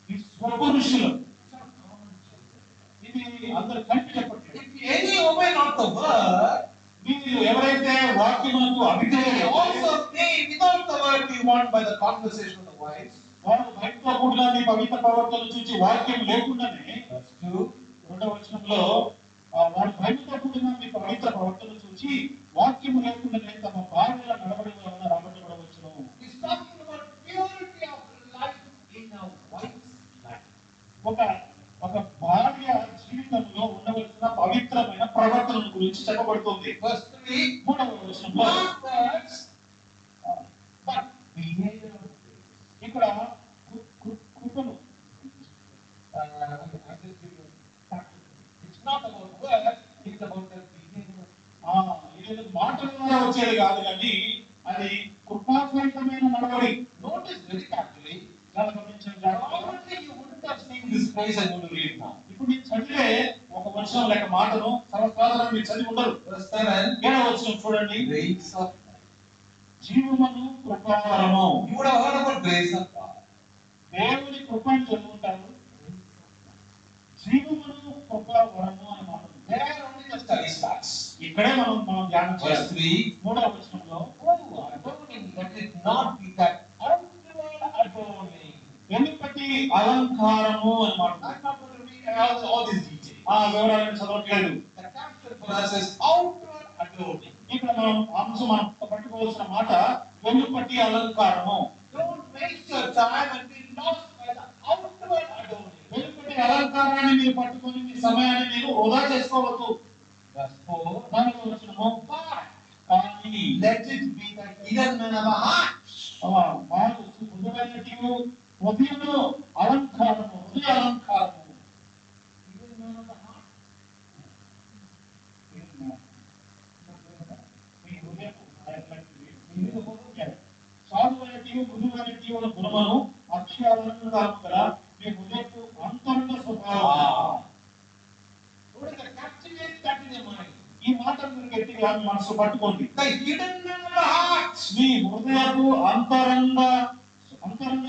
ఈ స్వపురుషులు ఇది అందరూ కలిపి చెప్పట్లేదు. If any obey not the word, మీరు ఎవరైతే వాక్యములకు they అభిధేయులు also may without the word be won by the conversation of the wives. వారు బయటతో కూడిన మీ పవిత్ర ప్రవర్తన చూసి వాక్యం లేకుండానే, That's true. 2వ వచనంలో వారు బయటతో కూడిన మీ పవిత్ర ప్రవర్తన చూసి వాక్యము లేకుండానే తమ భార్యల నడవడి వలన రాబట్టబడవచ్చును. He's talking about purity of life in a wife's life. ఒక భార్య జీవితంలో ఉండవలసిన పవిత్రమైన ప్రవర్తన గురించి చెప్పబడుతుంది. Verse 3. 3వ వచనంలో Not words, but behavior. ఇక్కడ కృపను, It's not about words, it's about the behavior. ఇది మాటల ద్వారా వచ్చేది కాదు, కానీ అది కృపాసహితమైన నడవడి. Notice very carefully. చాలా గమనించండి. Probably you wouldn't have seen this phrase I'm going to read now. ఇప్పుడు నేను చదివే ఒక వచనం లేక మాటను సర్వసాధారణంగా మీరు చదివి ఉండరు. Verse 7. 7వ వచనం చూడండి. Grace of జీవమును కృపావరము. You would have heard about grace of God. దేవుని కృపను చదువుకుంటారు. జీవమును కృపావరము అని మాట. There only the study starts. ఇక్కడే మనం ధ్యానం Verse చేస్తాం. 3. 3వ వచనంలో Adorning, let it not be that outward adorning. వెనుకటి అలంకారము అని మాట. I'm not going to read all these details. ఆ వివరాలను చదవట్లేదు. The caption for us is outward adorning. ఇక్కడ మనం పట్టుకోవాల్సిన మాట వెనుకటి అలంకారము. Don't waste your time and be lost by the outward adorning. వెనుకటి అలంకారాన్ని మీరు పట్టుకొని మీ సమయాన్ని మీరు వృధా చేసుకోవద్దు. Verse 4. 4వ వచనము, కానీ Let it be the hidden man of the heart. మాకు మృదువైనటి హృదయము అలంకారము, హృదయ అలంకారము. Hidden man of the heart. మీ హృదయము సాధువైనటి మృదువైనటి కారణం కదా మీ హృదయపు అంతరంగ స్వభావం. What is the captivate that in your mind? ఈ మాటను మీరు గట్టిగా మనసు పట్టుకోండి. The hidden man of the heart. మీ హృదయపు అంతరంగ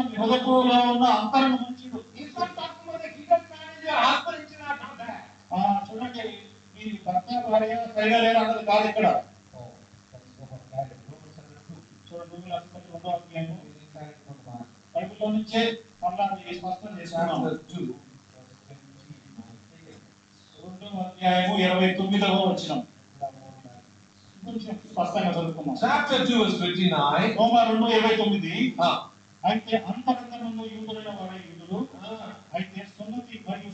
మీ హృదయపులో ఉన్న అంతరంగ మనుషుడు. He's not talking about the hidden man in your husband, it's not that. చూడండి మీ భర్త భార్య సరిగా లేరు అన్నది కాదు ఇక్కడ. చూడండి బైబిల్లో నుంచే మళ్ళా స్పష్టం చేసుకున్నాం. 2:29 వచనం కొంచెం స్పష్టంగా చదువుకున్నాం. Chapter 2 verse 29. రోమా 2:29. అయితే అంతరంగమును యూదులైన వారే యూదులు, అయితే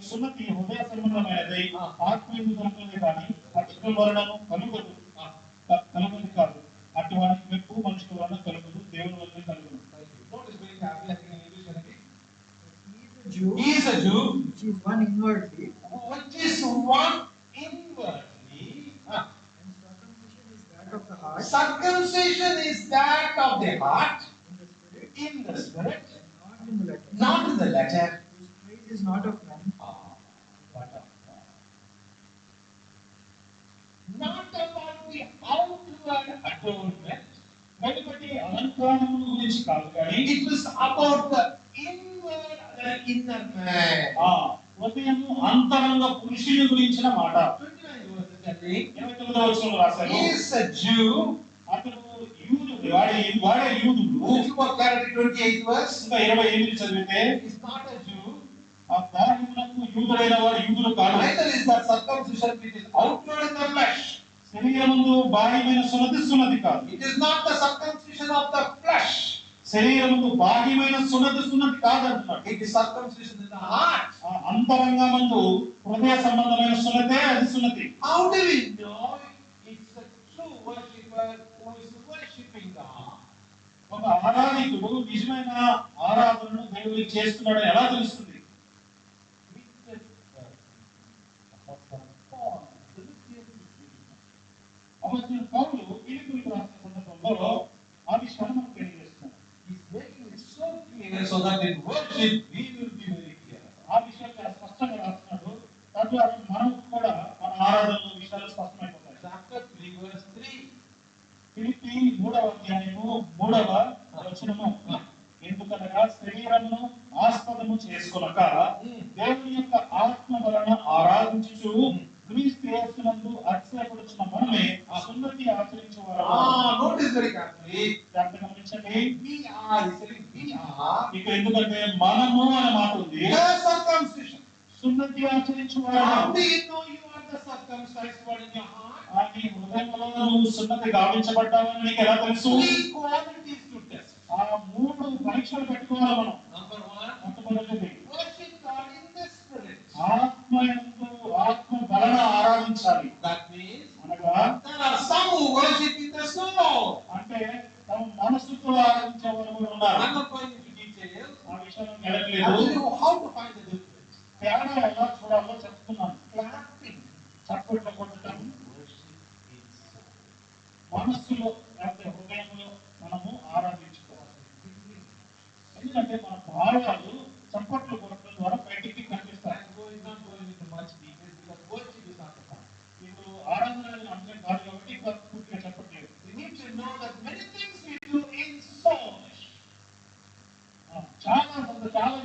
సున్నతి హృదయ సంబంధమైనది, ఆత్మీయులే కానీ అక్షరం వలనను కలుగదు కాదు. అటువంటి మెప్పు మనుషుల వలన కలుగదు, దేవుని వలన కలుగదు. Notice very carefully, I think in English and He is a Jew, He is a Jew, which is one inwardly, which is one inwardly. and circumcision is that of the heart, Circumcision is that of the heart, in the spirit, in the spirit, not in the letter. not in the letter. Whose praise is not of men, But of God. Not about the outward adornment. వెలుపటి అలంకారముల గురించి కాదు కానీ It was about the inward, the inner man. హృదయము అంతరంగ పురుషుని గురించిన మాట. 29 verses, I think. 29వ వచనంలో రాశారు. He is a Jew. అతడు యూదుడు, వాడే యూదుడు. If you go clarity 28 verse, ఇంకా 28 చదివితే he is not a Jew. ఆ బాహ్యమునకు యూదుడైన వాడు యూదుడు కాదు. Neither is that circumcision which is outward in the flesh. శరీరముందు బాహ్యమైన సున్నతి కాదు. It is not the circumcision of the flesh. శరీరముందు బాహ్యమైన సున్నతి కాదు అంటున్నాడు. It is circumcision in the heart. అంతరంగమందు హృదయ సంబంధమైన సున్నతే అది సున్నతి. How do we know it's a true worshipper who is worshiping God? ఒక ఆరాధికుడు నిజమైన ఆరాధనను దేవునికి చేస్తున్నాడని ఎలా తెలుస్తుంది? అపోస్తలుడు పౌలు ఫిలిప్పీయులకు రాసిన సందర్భంలో ఆ విషయాన్ని మనకు తెలియజేస్తున్నాడు. He's making it so clear so that in worship we will be very clear. ఆ విషయాలు చాలా స్పష్టంగా రాస్తున్నాడు. తద్వారా మనకు కూడా మన ఆరాధనలో విషయాలు స్పష్టమైపోతాయి. Chapter 3 verse 3. ఫిలిప్పీ 3:3 వచనము. ఎందుకనగా శరీరమును ఆస్పదము చేసుకొనక దేవుని యొక్క ఆత్మ వలన ఆరాధించుచు క్రీస్తు యేసునందు అతిశయపడుచున్న మనమే సున్నతి ఆచరించువారము. Notice very carefully. జాగ్రత్తగా గమనించండి. We are, ఇక ఎందుకంటే మనము అనే మాట ఉంది. the circumcision. సున్నతి ఆచరించువారము. How do you know you are the circumcised one in your heart? నీ హృదయంలో నువ్వు సున్నతి గావించబడ్డావని నీకు ఎలా తెలుసు? 3 qualities to test. 3 పరీక్షలు పెట్టుకోవాలి మనం. Number 1, మొట్టమొదటిది worship God in the spirit. ఆత్మ వలన ఆరాధించాలి. That means అనగా there are some who worship in the soul. అంటే తమ మనసుతో ఆరాధించే వారు కూడా ఉన్నారు. I'm not going into details. ఆ విషయాలను I will వెళ్ళట్లేదు. tell you how to find the difference. తేడా ఎలా చూడాలో చెప్తున్నాను. Clapping. చప్పట్లు కొట్టడం Worship in soul. మనస్సులో లేకపోతే హృదయంలో మనము ఆరాధించుకోవాలి. ఎందుకంటే మన భావాలు చప్పట్లు కొట్టడం ద్వారా బయటికి కనిపిస్తాయి. I'm not going into much details because worship is not the point. ఇప్పుడు ఆరాధన అనేది అంశం కాదు కాబట్టి ఇంకా పూర్తిగా చెప్పట్లేదు. We need to know that many things we do in soul. చాలా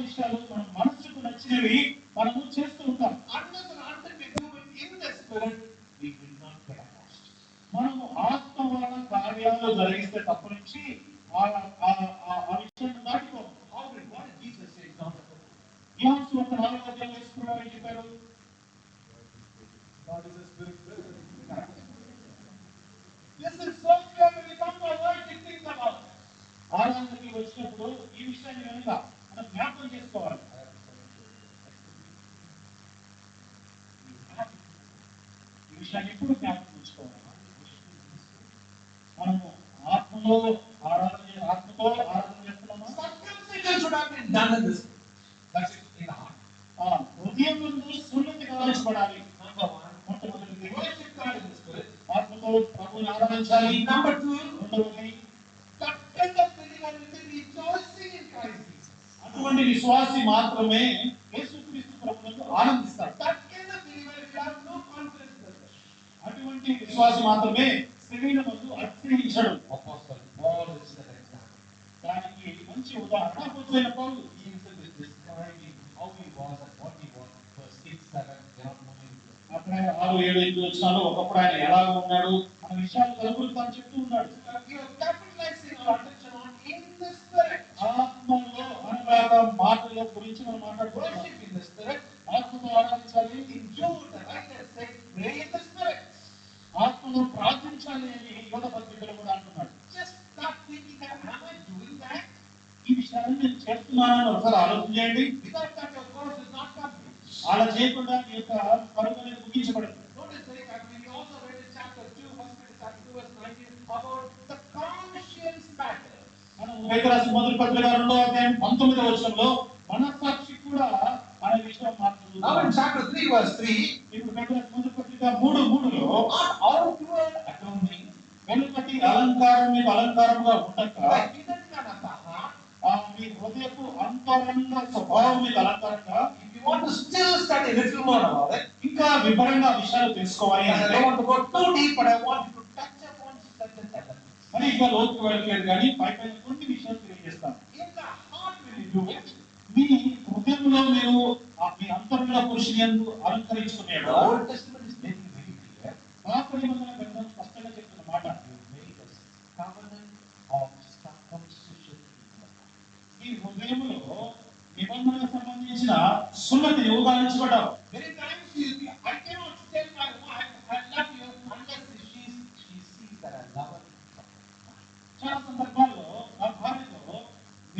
విషయాలు మన మనసుకు నచ్చినవి మనము చేస్తూ ఉంటాం. Unless and until we do it in the spirit, we will not get a lost. మనము ఆత్మ వలన కార్యాలు జరిగిస్తే తప్ప నుంచి ఆ విషయాన్ని దాటిపోము. What did Jesus say? Example. యోహాను సువార్త 4వ అధ్యాయంలో యేసుప్రభువు ఏం చెప్పారు? God is a spirit. This is so clear when we come to worship, think about it. ఆరాధనకి వచ్చినప్పుడు ఈ విషయాన్ని కనుక మనం జ్ఞాపకం చేసుకోవాలి. ఈ విషయాన్ని ఎప్పుడు జ్ఞాపకం ఉంచుకోవాలి. మనము ఆత్మతో ఆరాధన చేస్తున్నామా? Circumcision should have been done in this. That's it, in the heart. హృదయం నుండి సున్నతి కావించబడాలి. Number 1. మొట్టమొదటిది Worship God in the spirit. ఆత్మతో ప్రభువుని ఆరాధించాలి. Number 2. రెండవది That kind of believer will be rejoicing in Christ Jesus. అటువంటి అటువంటి విశ్వాసి మాత్రమే యేసుక్రీస్తు ప్రభువునందు ఆనందిస్తాడు. That kind of believer will have no confidence in the flesh. అటువంటి విశ్వాసి మాత్రమే శరీరమందు అతిశయించడు. Apostle Paul is the example. దానికి మంచి ఉదాహరణ అపోస్తలుడైన పౌలు. He himself is describing how he was and what he was. Verse 6, 7, they are moving. అక్కడ 6, 7, 8 వచనాలు ఒకప్పుడు ఆయన ఎలాగ ఉన్నాడు అనే విషయాలు కలుపుతూ తాను చెప్తూ ఉన్నాడు. You are capitalizing our attention on in the spirit. ఆత్మలో అనగా మాటల గురించి మనం మాట్లాడుకుంటున్నాం. Worship in the spirit. ఆత్మలో ఆరాధించాలి. In Jude, the writer said, pray in the spirit. ఆత్మలో ప్రార్థించాలి అని యోధ పత్రికలో కూడా అంటున్నాడు. Just start thinking that, am I doing that? ఈ విషయాన్ని నేను చేస్తున్నానని ఒకసారి ఆలోచన చేయండి. Without that, your course is not complete. అలా చేయకుండా ఈ యొక్క పరుగు అనేది ముగించబడదు. Notice very carefully, we also read in chapter 2, 1 Peter chapter 2, verse 19, about the conscience matters. మనం పేతురు రాసిన మొదటి పత్రిక 2వ అధ్యాయం 19వ వచనంలో మనస్సాక్షి కూడా అనే విషయం మాట్లాడుతున్నాం. Now in chapter 3, verse 3, ఇప్పుడు పేతురు రాసిన మొదటి పత్రిక 3:3లో not outward adorning, వెలుపటి అలంకారం మీకు అలంకారంగా ఉండక but hidden man of the heart. మీ హృదయపు అంతరంగ స్వభావం మీకు అలంకారంగా. If you want to still study a little more about it, ఇంకా వివరంగా విషయాలు తెలుసుకోవాలి I అంటే don't want to go too deep, but I want you to touch upon certain elements. మరి ఇంకా లోతుకు వెళ్ళలేదు కానీ పై కొన్ని విషయాలు తెలియజేస్తాను. In the heart will you do it. మీ హృదయంలో మీరు మీ అంతరంగ పురుషుని యందు అలంకరించుకునేవాడు. The Old Testament is making very clear. పాత నిబంధన గ్రంథం స్పష్టంగా చెప్తున్న మాట, You make a covenant of circumcision. ఈ హృదయంలో నిబంధనకు సంబంధించిన సున్నతి ఉదాహరించబడ్డావు. Many times I cannot tell my wife I love you unless she sees that I love her. చాలా సందర్భాల్లో నా భార్యతో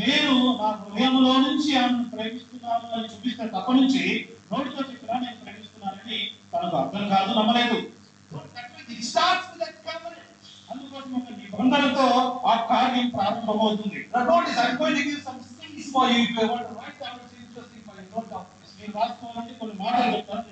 నేను నా హృదయంలో నుంచి ఆమెను ప్రేమిస్తున్నాను అని చూపిస్తే తప్ప నుంచి నోటితో చెప్పినా నేను ప్రేమిస్తున్నానని తనకు అర్థం కాదు, నమ్మలేదు. It starts with a covenant. అందుకోసం ఒక నిబంధనతో ఆ కార్యం ప్రారంభమవుతుంది. Now notice, I'm going to give some things for you. If you want to write down, it's interesting for you. Note down. నేను రాసుకోవాలంటే కొన్ని మాటలు చెప్తాను.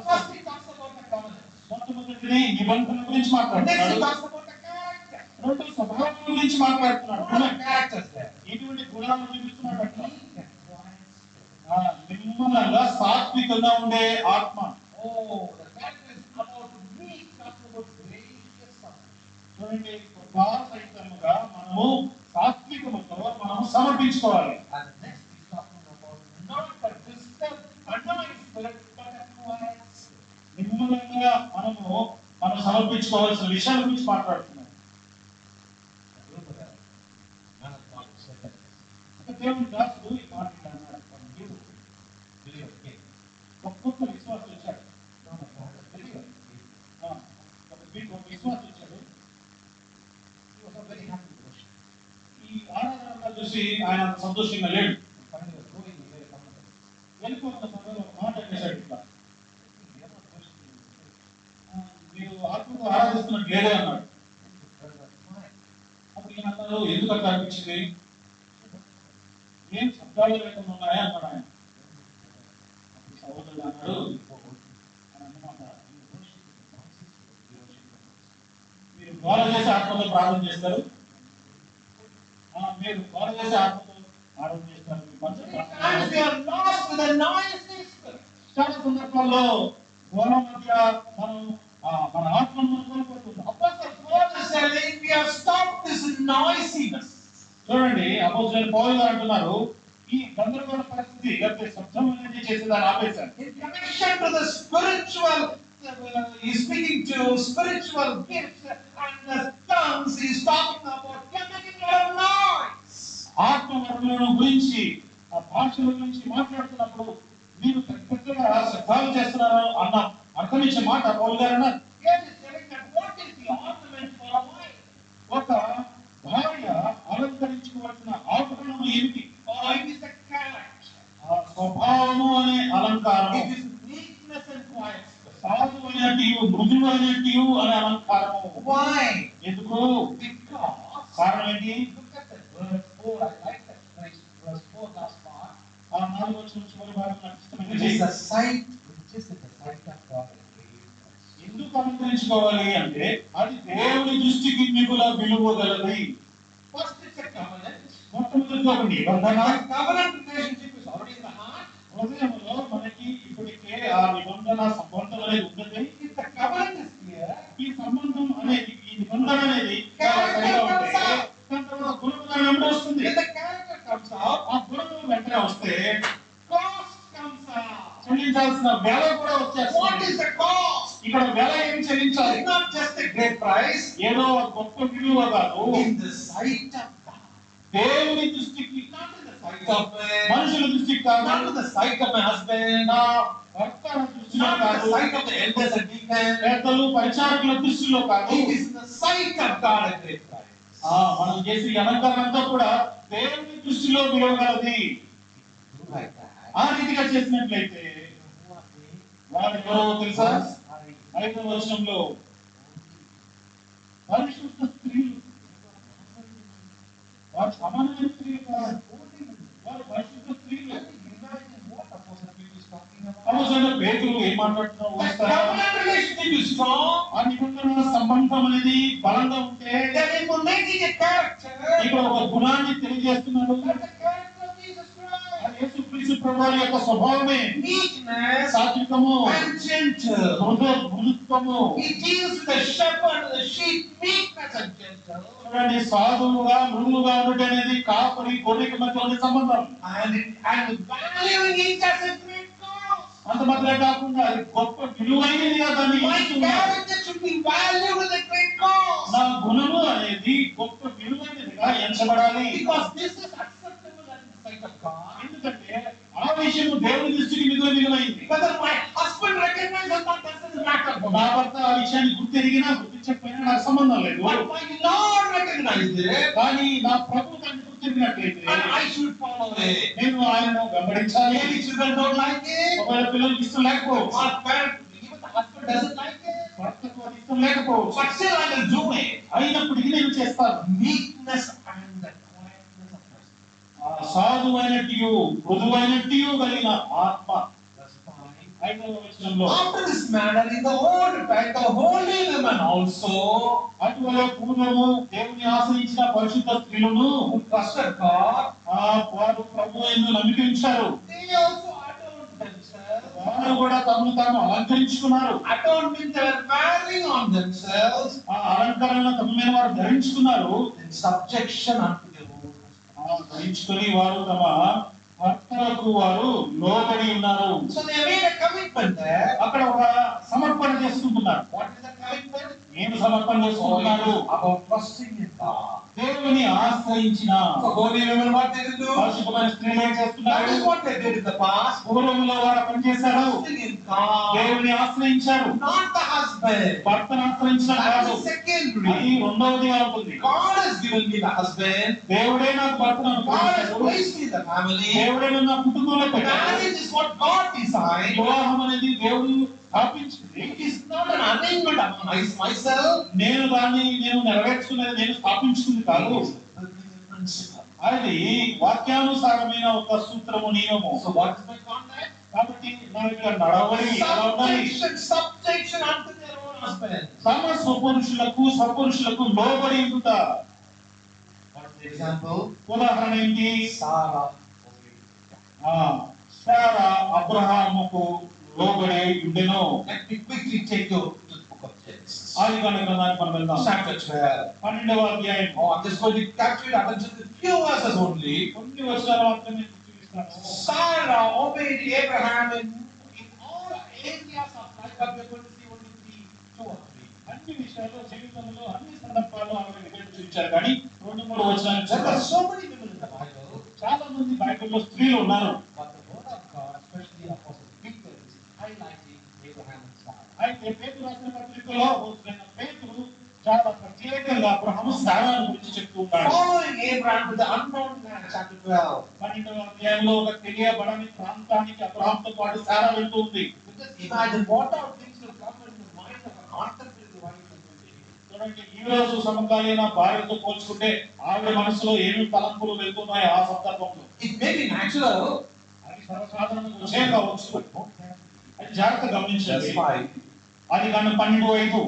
First he talks about the covenant. మొట్టమొదటిది నిబంధన గురించి Next he మాట్లాడుతున్నాడు. talks about the character. రెండు స్వభావం గురించి మాట్లాడుతున్నాడు. What are the characters there? ఎటువంటి గుణాలను చూపిస్తున్నాడు అట్లా. Meek and quiet. నిమ్మలంగా సాత్వికంగా ఉండే ఆత్మ. Oh, the character is about meek, talks about gracious suffering. చూడండి, కృపాసహితముగా మనము సాత్వికముతో మనము సమర్పించుకోవాలి. And next he's talking about not a distant, annoying spirit, but a quiet spirit. నిమ్మలంగా మనం సమర్పించుకోవాల్సిన విషయాల గురించి మాట్లాడుతున్నాం. Man of God said that. దేవుని దాసుడు ఈ మాట అన్నాడు. Believer came. ఒక్కొక్క విశ్వాసం వచ్చాడు. Man of God, believer came. ఒక విశ్వాసం వచ్చాడు. He was not very happy to worship. ఈ ఆరాధన చూసి ఆయన సంతోషంగా లేడు. Finally, was going away from the వెళ్ళిపోతున్న సమయంలో ఒక మాట అనేసాడు ఇట్లా, we are not worshiping in the spirit. మీరు ఆత్మతో ఆరాధిస్తున్నట్టు లేదే అన్నాడు. అప్పుడు ఈయన అన్నారు, ఎందుకు అట్లా అనిపించింది, ఏం శబ్దాలు లేకుండా ఉన్నాయా అన్నాడు ఆయన. అప్పుడు సహోదరుడు అన్నాడు, అన్నమాట, మీరు గోల చేసి ఆత్మతో ప్రార్థన చేస్తారు, మీరు గోల చేసి ఆత్మతో ఆరాధన చేస్తారు. Sometimes we are lost with a noisy spirit. చాలా సందర్భాల్లో గోల మధ్య మనం మన ఆత్మను మనం కోల్పోతున్నాం. Apostle Paul is saying we have stopped this noisiness. చూడండి, అపోస్తలుడైన పౌలు గారు అంటున్నారు, ఈ గందరగోళ పరిస్థితి లేకపోతే శబ్దం అనేది చేసేదాన్ని ఆపేశారు. In connection to the spiritual, he's speaking to spiritual gifts and the tongues. He's talking about you're making a lot of noise. ఆత్మ వరములను గురించి ఆ భాషల గురించి మాట్లాడుతున్నప్పుడు మీరు పెద్దగా శబ్దాలు చేస్తున్నారు అన్న అర్థం ఇచ్చే మాట పౌలు గారు అన్నారు. Here he's telling that what is the ornament for a wife? ఒక భార్య అలంకరించుకోవాల్సిన ఆభరణం ఏమిటి? Or it is the character. ఆ స్వభావము అనే అలంకారము, It is meekness and quiet. సాధువైనటియు మృదువైనటియు అనే అలంకారము. Why? ఎందుకు? Because కారణం ఏంటి? look at that verse 4. I like that phrase, verse 4 last part. ఆ 4వ వచనం చివరి భాగం నాకు It ఇష్టమైనది. is the sight, which is in the sight of God. ఎందుకు అలంకరించుకోవాలి అంటే అది దేవుని దృష్టికి మిగుల విలువ గలది. First it's a covenant. మొట్టమొదటి ఒక నిబంధన The covenant relationship is already in the heart. హృదయంలో మనకి ఇప్పటికే ఆ నిబంధన సంబంధం అనేది ఉన్నది. If the covenant is here, ఈ సంబంధం అనేది ఈ నిబంధన అనేది చాలా సరిగా ఉంటే దాని తర్వాత గుణం దాని వెంట వస్తుంది. when the character comes out, ఆ గుణం వెంటనే వస్తే cost comes out. చెల్లించాల్సిన వెల కూడా What వచ్చేస్తుంది. is the cost? ఇక్కడ వెల ఏం చెల్లించాలి? It's not just a great price. ఏదో ఒక గొప్ప విలువ కాదు. In the sight of God. దేవుని దృష్టికి, Not in the sight of man. మనుషుల దృష్టికి కాదు, Not in the sight of my husband. నా భర్త దృష్టిలో Not in కాదు, the sight of the elders and deacons. పెద్దలు పరిచారకుల దృష్టిలో కాదు. It is in the sight of God a great price. మనం చేసే ఈ అలంకరణ అంతా కూడా దేవుని దృష్టిలో విలువగలది. Like that. ఆ రీతిగా చేసినట్లయితే వారు ఎవరో తెలుసా? 5వ వచనంలో పరిశుద్ధ స్త్రీలు, వారు సమానమైన స్త్రీలు కాదు, వారు పరిశుద్ధ స్త్రీలు. అవసరం పేతురు ఏం మాట్లాడుతున్నావు The ఊహిస్తారా? covenant relationship is strong. ఆ నిబంధన సంబంధం అనేది బలంగా ఉంటే Then it will make it a character. ఇక్కడ ఒక గుణాన్ని తెలియజేస్తున్నాడు. But the character of Jesus Christ. అది యేసుక్రీస్తు ప్రభువారి యొక్క స్వభావమే. Meekness సాత్వికము, and gentle. మృదుత్వము. He deals with the shepherd and the sheep. Meekness and gentle. చూడండి, సాధువుగా మృదువుగా ఉండటం అనేది కాపరి గొర్రెకి మధ్య ఉన్న సంబంధం. And valuing each as a great cause. అంత మాత్రమే కాకుండా అది గొప్ప విలువైనదిగా దాన్ని My ఎంచుకున్నాడు. character should be valued with a great cause. నా గుణము అనేది గొప్ప విలువైనదిగా ఎంచబడాలి. Because this is acceptable in the sight of God. ఎందుకంటే ఆ విషయం దేవుని దృష్టికి విలువైంది. Whether my husband recognizes or not doesn't matter for నా me. భర్త ఆ విషయాన్ని గుర్తెరిగినా గుర్తించకపోయినా నాకు సంబంధం లేదు. But my Lord recognizes it. కానీ నా ప్రభు దాన్ని గుర్తెరిగినట్లయితే And I should follow it. నేను ఆయనను వెంబడించాలి. Maybe children don't like it. ఒకవేళ పిల్లలకి ఇష్టం లేకపోవచ్చు, Or parents, even the husband doesn't like it. భర్తకు అది ఇష్టం లేకపోవచ్చు, But still I will do it. అయినప్పటికీ నేను చేస్తాను. Meekness and the quietness of person. ఆ సాధువైనట్టు మృదువైనట్టు కలిగిన ఆత్మ. Verse 5. 5వ వచనంలో After this manner, in the old time, the holy women also, అటువలే పూర్వము దేవుని ఆశ్రయించిన పరిశుద్ధ స్త్రీలను who trusted God, వారు ప్రభు యందు నమ్మిక ఉంచారు. they also adorned themselves. వారు కూడా తమను తాము అలంకరించుకున్నారు. Adornment, they were wearing on themselves ఆ అలంకరణ తమ మీద వారు ధరించుకున్నారు. in subjection unto their own husbands. ధరించుకుని వారు తమ భర్తలకు వారు లోబడి ఉన్నారు. So they made a commitment there. అక్కడ ఒక సమర్పణ చేసుకుంటున్నారు. What is the commitment? ఏమి సమర్పణ చేసుకుంటున్నారు? About trusting in God. దేవుని ఆశ్రయించిన So holy women, what they will do? పరిశుద్ధమైన స్త్రీలు ఏం That చేస్తున్నారు? is what they did in the past. పూర్వంలో వారు పనిచేశారు. Trusting in God. దేవుని ఆశ్రయించారు. Not the husband. భర్తను ఆశ్రయించిన That కాదు. is అది secondary. రెండవదిగా ఉంటుంది. God has given me the husband. దేవుడే నాకు భర్తను God has అనుగ్రహించాడు. placed me in the family. దేవుడే నన్ను నా కుటుంబంలో పెట్టాడు. Marriage is what God designed. వివాహం అనేది దేవుడు స్థాపించింది. It is not an arrangement among myself. నేను నెరవేర్చుకునేది, నేను స్థాపించుకుంది కాదు. Principle. అది వాక్యానుసారమైన ఒక సూత్రము, నియమము. So what is my conduct? కాబట్టి నా యొక్క నడవడి ఎలా ఉండాలి? Subjection unto their own husband. తమ స్వపురుషులకు లోబడి ఉండుట. What is the example? ఉదాహరణ ఏంటి? Sarah. శారా అబ్రహాముకు లోబడి ఉండెను. Let me quickly take you to the book of Genesis. ఆదికాండ గ్రంథానికి మనం వెళ్దాం. Chapter 12. 12వ అధ్యాయం. Oh, I'm just going to capture your attention to few verses only. కొన్ని వర్షాలు మాత్రమే చూపిస్తాను. Sarah obeyed Abraham in all areas of life, but we're going to see only two or three. అన్ని విషయాల్లో, జీవితంలో అన్ని సందర్భాల్లో ఆమె వివరించారు. కానీ 2-3 వచనాలు There are చూద్దాం. so many women in the Bible, చాలా మంది బైబిల్లో స్త్రీలు ఉన్నారు. but the word of God, especially Apostle Peter, is highlighting Abraham and Sarah. అయితే పేతురు రాసిన పత్రికలో పేతురు చాలా ప్రత్యేకంగా అబ్రహాము శారాను గురించి చెప్తూ ఉన్నాడు. Following Abraham to the unknown land, chapter 12. 12వ అధ్యాయంలో ఒక తెలియబడని ప్రాంతానికి అబ్రహాంతో పాటు శారా వెళ్తూ ఉంది. Because imagine what all things will come in the mind of an contemplative wife and today. చూడండి, ఈ రోజు సమకాలీన భార్యతో పోల్చుకుంటే ఆవిడ మనసులో ఏమి తలంపులు వెళ్తున్నాయి ఆ సందర్భంలో. It may be natural, అది సర్వసాధారణంగా వచ్చే కావచ్చు. అది జాగ్రత్త గమనించండి. that's fine. ఆదికాండం 12:5.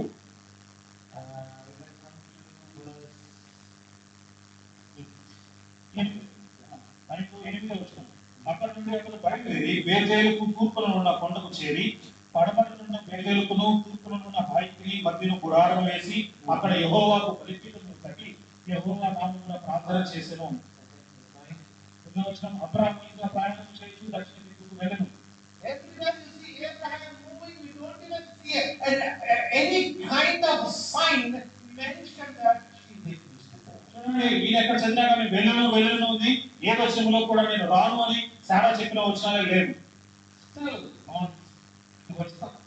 8వ వచనం. అక్కడ నుండి అతడు బయలుదేరి బేతేలుకు తూర్పున ఉన్న కొండకు చేరి పడమటినున్న బేతేలుకును తూర్పున ఉన్న హాయికి మధ్యను గుడారం వేసి అక్కడ యెహోవాకు బలిపీఠము కట్టి యెహోవా నామమున ప్రార్థన చేసెను. 9వ వచనం. అబ్రాహాము ఇంకా ప్రయాణం చేస్తూ దక్షిణ దిక్కుకు వెళ్ళెను. Every time you see Abraham moving, we don't even see any kind of sign mentioned that she did this before. చూడండి, ఈయన ఎక్కడ చదివినా కానీ వెళ్ళను ఉంది. ఏ వచనంలో కూడా నేను రాను అని సారా చెప్పిన వచనాలే లేవు. Still on towards south.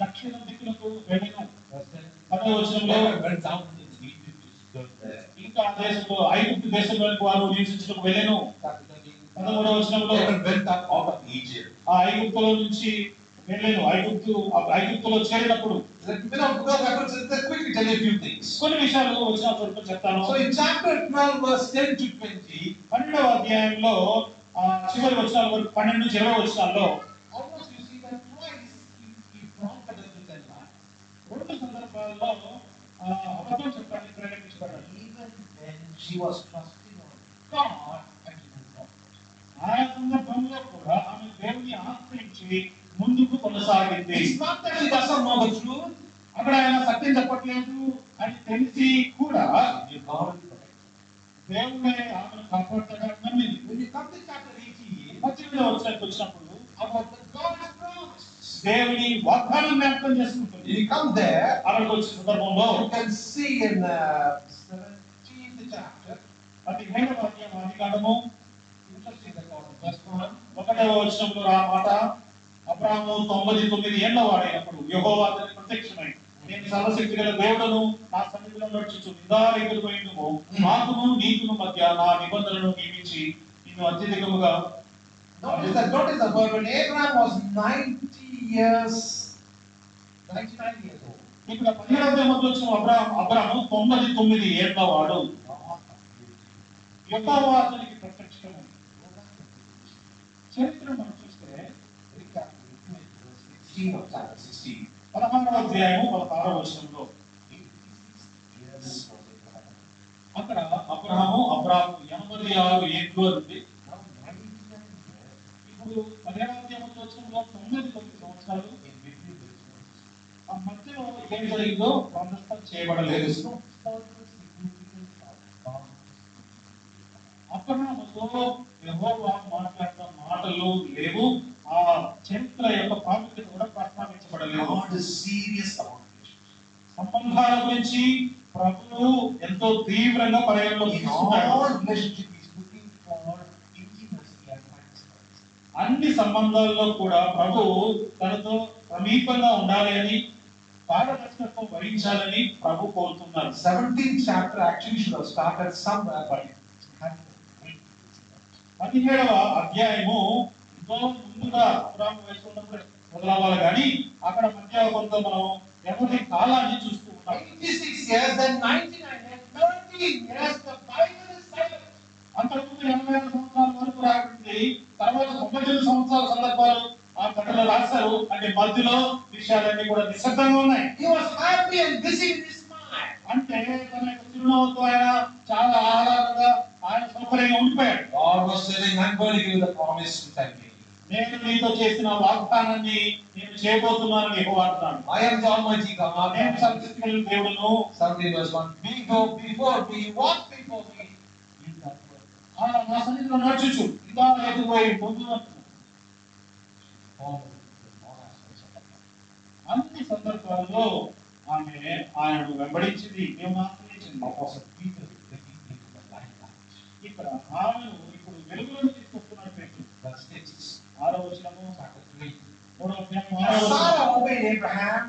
దక్షిణ దిక్కులకు వెళ్ళెను. 10వ Never వచనంలో went down into Egypt to serve there. ఇంకా ఆ దేశంలో ఐగుప్తు దేశంలోనికి వారు నివసించుటకు వెళ్ళెను. 13వ వచనంలో Never went up out of Egypt. ఆ ఐగుప్తులో నుంచి వెళ్ళెను. ఐగుప్తులో చేరినప్పుడు Quickly tell you a few things. కొన్ని విషయాలు వచ్చిన వరకు చెప్తాను. So in chapter 12 verse 10 to 20, 12వ అధ్యాయంలో చివరి వచనాల వరకు 12 నుంచి 20 వచనాల్లో almost you see that twice he prompted her to tell lies. రెండు సందర్భాల్లో అబద్ధం చెప్పడానికి ప్రేరేపించబడ్డాడు. Even when she was trusting on God and she did not. ఆ సందర్భంలో కూడా ఆమె దేవుని ఆశ్రయించి ముందుకు కొనసాగింది. It's not that she doesn't know the truth. అక్కడ ఆయన సత్యం చెప్పట్లేదు అని తెలిసి కూడా దేవుడే ఆమెను కాపాడతాడని నమ్మింది. When you come to chapter 18, 18వ వచనానికి వచ్చినప్పుడు about the God's promise, దేవుని వాగ్దానం జ్ఞాపకం చేసుకుంటుంది. when you come there, అక్కడికి వచ్చిన సందర్భంలో you can see in 17th chapter, 17వ అధ్యాయం ఆదికాండము interesting account, verse 1. 1వ వచనంలో ఆ మాట, అబ్రాహాము 99 ఏళ్ల వాడైనప్పుడు యెహోవా అతనికి ప్రత్యక్షమై, నేను సర్వశక్తి గల దేవుడను, నా సన్నిధిలో నడుచుచు నిదారేగుడుపోయిందుము, నాకును నీకును మధ్య నా నిబంధనను నియమించి నిన్ను అత్యధికముగా. Notice the word when Abraham was 99 years old. ఇక్కడ 17వ అధ్యాయంలో వచ్చిన అబ్రాహాము 99 ఏళ్ల వాడు. యెహోవా అతనికి ప్రత్యక్షమై. చరిత్ర మనం చూస్తే 16 of chapter 16. 16వ అధ్యాయము 16వ వచనంలో అక్కడ అబ్రాహాము 86 ఏళ్ళు ఉంది. ఇప్పుడు 17వ అధ్యాయంలో వచ్చినప్పుడు 99 సంవత్సరాలు. ఆ మధ్యలో ఏం జరిగిందో ప్రదర్శన చేయబడలేదు. అబ్రాహాముతో యెహోవా మాట్లాడిన మాటలు లేవు. ఆ చరిత్ర యొక్క ప్రాముఖ్యత కూడా ప్రస్తావించబడలేదు. God is serious about this. సంబంధాల గురించి ప్రభువు ఎంతో తీవ్రంగా పరిగణలోకి In తీసుకుంటాడు. all relationship is looking for intimacy and maximum. అన్ని సంబంధాల్లో కూడా ప్రభు తనతో సమీపంగా ఉండాలి అని, పారదర్శకత్వం వహించాలని ప్రభు కోరుతున్నారు. 17th chapter actually should have started somewhere, but it had to wait. 17వ అధ్యాయము ఎంతో ముందుగా అబ్రాహాము వయసు ఉన్నప్పుడు మొదలవ్వాలి కానీ అక్కడ మధ్య కొంత మనం ఎవరి కాలాన్ని చూస్తూ ఉన్నాం. 86 years, then 99 years, 13 years, the Bible is silent. అంతకుముందు 85 సంవత్సరాల వరకు రాబడింది. తర్వాత 99 సంవత్సరాల సందర్భాలు ఆ కథలో రాశారు. అంటే మధ్యలో విషయాలన్నీ కూడా నిశ్శబ్దంగా ఉన్నాయి. He was happy and busy with his mind. అంటే తన యొక్క చిరునవ్వుతో ఆయన చాలా ఆహ్లాదంగా ఆయన సౌకర్యంగా ఉండిపోయాడు. God was saying, I'm going to give you the promise which I made. నేను నీతో చేసిన వాగ్దానాన్ని నేను చేయబోతున్నానని యెహోవా అంటున్నాడు. I am the Almighty God. నేను సర్వశక్తి కలిగిన దేవుడును. 17 verse 1. We go before me, walk before me. In that word. నా సన్నిధిలో నడుచుచు ఇంకా ఎదుగుపోయి ముందు అంటున్నాడు. అన్ని సందర్భాల్లో ఆమె ఆయనను వెంబడించింది, దేవుని ఆశ్రయించింది. Apostle Peter is taking me to the light. ఇక్కడ ఆమెను ఇప్పుడు వెలుగులోకి తీసుకొస్తున్నాడు పేతురు. Verse 6. 6వ వచనము, Chapter 3. 3వ అధ్యాయం Now 6వ వచనం. Sarah obeyed Abraham,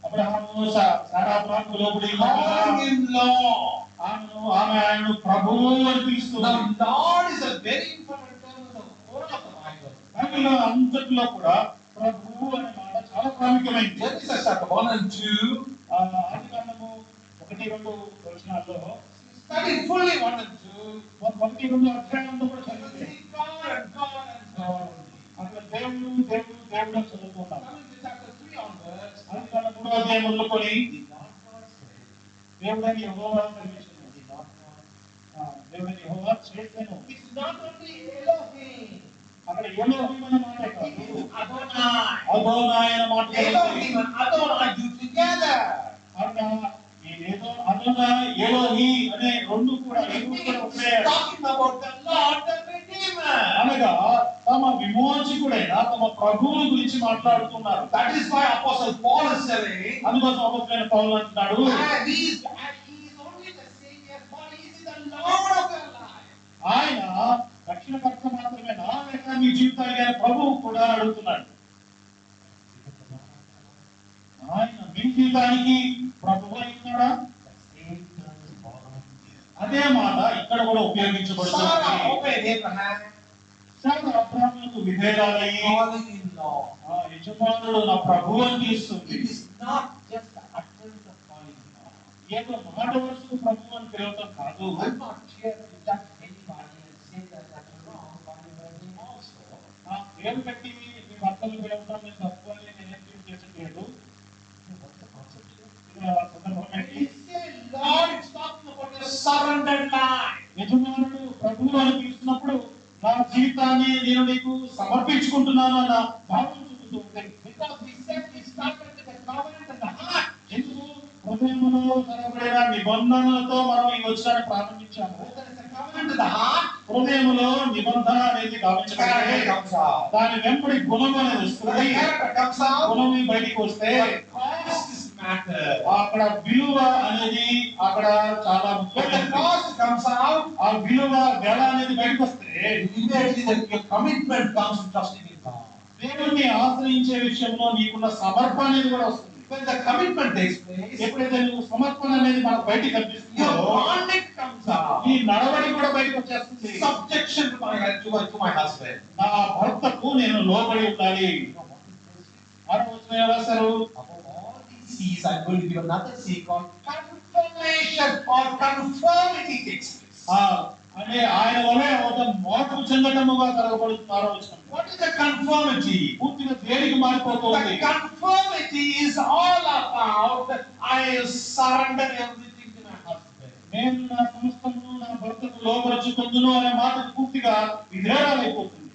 అబ్రహాము సారా ప్రాంతకు లోబడి calling him Lord. ఆమె ఆయనను ప్రభువు అని పిలుస్తున్నారు. Now Lord is a very important term in the whole of the Bible. బైబిల్లో అంతట్లో కూడా ప్రభువు అనే మాట చాలా ప్రాముఖ్యమైనది. Genesis chapter 1 and 2. ఆదికాండము 1-2 వచనాల్లో Study fully 1 and 2. 1-2 అధ్యాయంలో కూడా చదివితే God and God and God. అక్కడ దేవుడు దేవుడు దేవుడు అని చదువుకుంటాం. Coming to chapter 3 onwards, ఆదికాండం 3వ అధ్యాయం మొదలుకొని did not God say? దేవుడని యెహోవా పలికించాడు. Did not God దేవుని యెహోవా చేసెను. It's not only Elohim. అక్కడ ఎలోహిం అనే మాట It కాదు, is Adonai. అదోనాయ్ అనే మాట ఉంది. Elohim and Adonai you together. అక్కడ ఈ అదోనాయ్ ఎలోహి అనే రెండు కూడా ఒకటే. Talking about the Lord, the Redeemer. అనగా తమ విమోచకుడైన తమ ప్రభువుని గురించి మాట్లాడుతున్నారు. That is why Apostle Paul is saying, అందుకోసం అపోస్తలుడైన పౌలు అంటున్నాడు, he is only the Savior, but he is the Lord of your life. ఆయన రక్షణకర్త మాత్రమేనా లేక మీ జీవితానికి ఆయన ప్రభువు కూడా అడుగుతున్నాడు. ఆయన మీ జీవితానికి ప్రభువు అయినాడా? అదే మాట ఇక్కడ కూడా ఉపయోగించబడుతుంది. Sarah obeyed Abraham, Sarah అబ్రాహాముకు విధేయురాలయ్యి, calling in law. యజమానుడు నా ప్రభువు అని పిలుస్తుంది. It is not just the utterance of calling in law. ఏదో మాట వరుసకు ప్రభువు అని పిలవటం కాదు. I'm not here to judge anybody and say that that's wrong, calling your name also. ఆ పేరు పెట్టి మీ భర్తలు పిలవటం నేను తప్పు అని నేనేం చేసట్లేదు. What's the concept here? సందర్భం When ఏంటి? you say Lord, it's talking about your surrendered life. యజమానుడు ప్రభువు అని పిలుస్తున్నప్పుడు నా జీవితాన్ని నేను నీకు సమర్పించుకుంటున్నాను అన్న భావం చూపుతూ ఉంది. Because we said we started with the covenant in the heart. ఎందుకు హృదయములో జరగబడిన నిబంధనలతో మనం ఈ వచనాన్ని ప్రారంభించాము. When there is a covenant in the heart, హృదయములో నిబంధన అనేది character గమనించబడితే comes out. దాని వెంబడి గుణం అనేది When వస్తుంది. the character comes out, గుణం బయటికి వస్తే cost is matter. అక్కడ విలువ అనేది అక్కడ చాలా When the ముఖ్యమైనది. cost comes out, ఆ విలువ వెల అనేది బయటకు వస్తే immediately your commitment comes to trusting in God. దేవుణ్ణి ఆశ్రయించే విషయంలో నీకున్న సమర్పణ అనేది కూడా వస్తుంది. When the commitment takes place, ఎప్పుడైతే నువ్వు సమర్పణ అనేది మనకు బయటికి కనిపిస్తుందో your conduct comes out. ఈ నడవడి కూడా బయటకు వచ్చేస్తుంది. Subjection to my husband. నా భర్తకు నేను లోబడి ఉండాలి. ఆరో వచనం ఎలా రాశారు? Above all these C's, I'm going to give another C called confirmation or conformity takes place. అంటే ఆయన వలె ఒక మార్పు చెందటముగా కలగబడుతుంది. ఆరో వచనం. What is the conformity? పూర్తిగా దేనికి మారిపోతుంది? The conformity is all about I surrender everything to my husband. నేను నా సమస్తమును నా భర్తకు లోబరచుకుందును అనే మాటకు పూర్తిగా విధేయురాలైపోతుంది.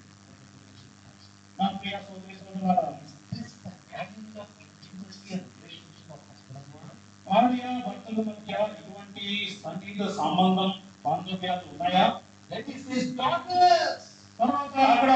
నా ప్రియ సోదరి సోదరులారా, This is the kind of intimacy and relationship of husband and wife. భార్య భర్తల మధ్య ఇటువంటి సన్నిహిత సంబంధం బాంధవ్యాలు ఉన్నాయా? Let me say daughters. తర్వాత అక్కడ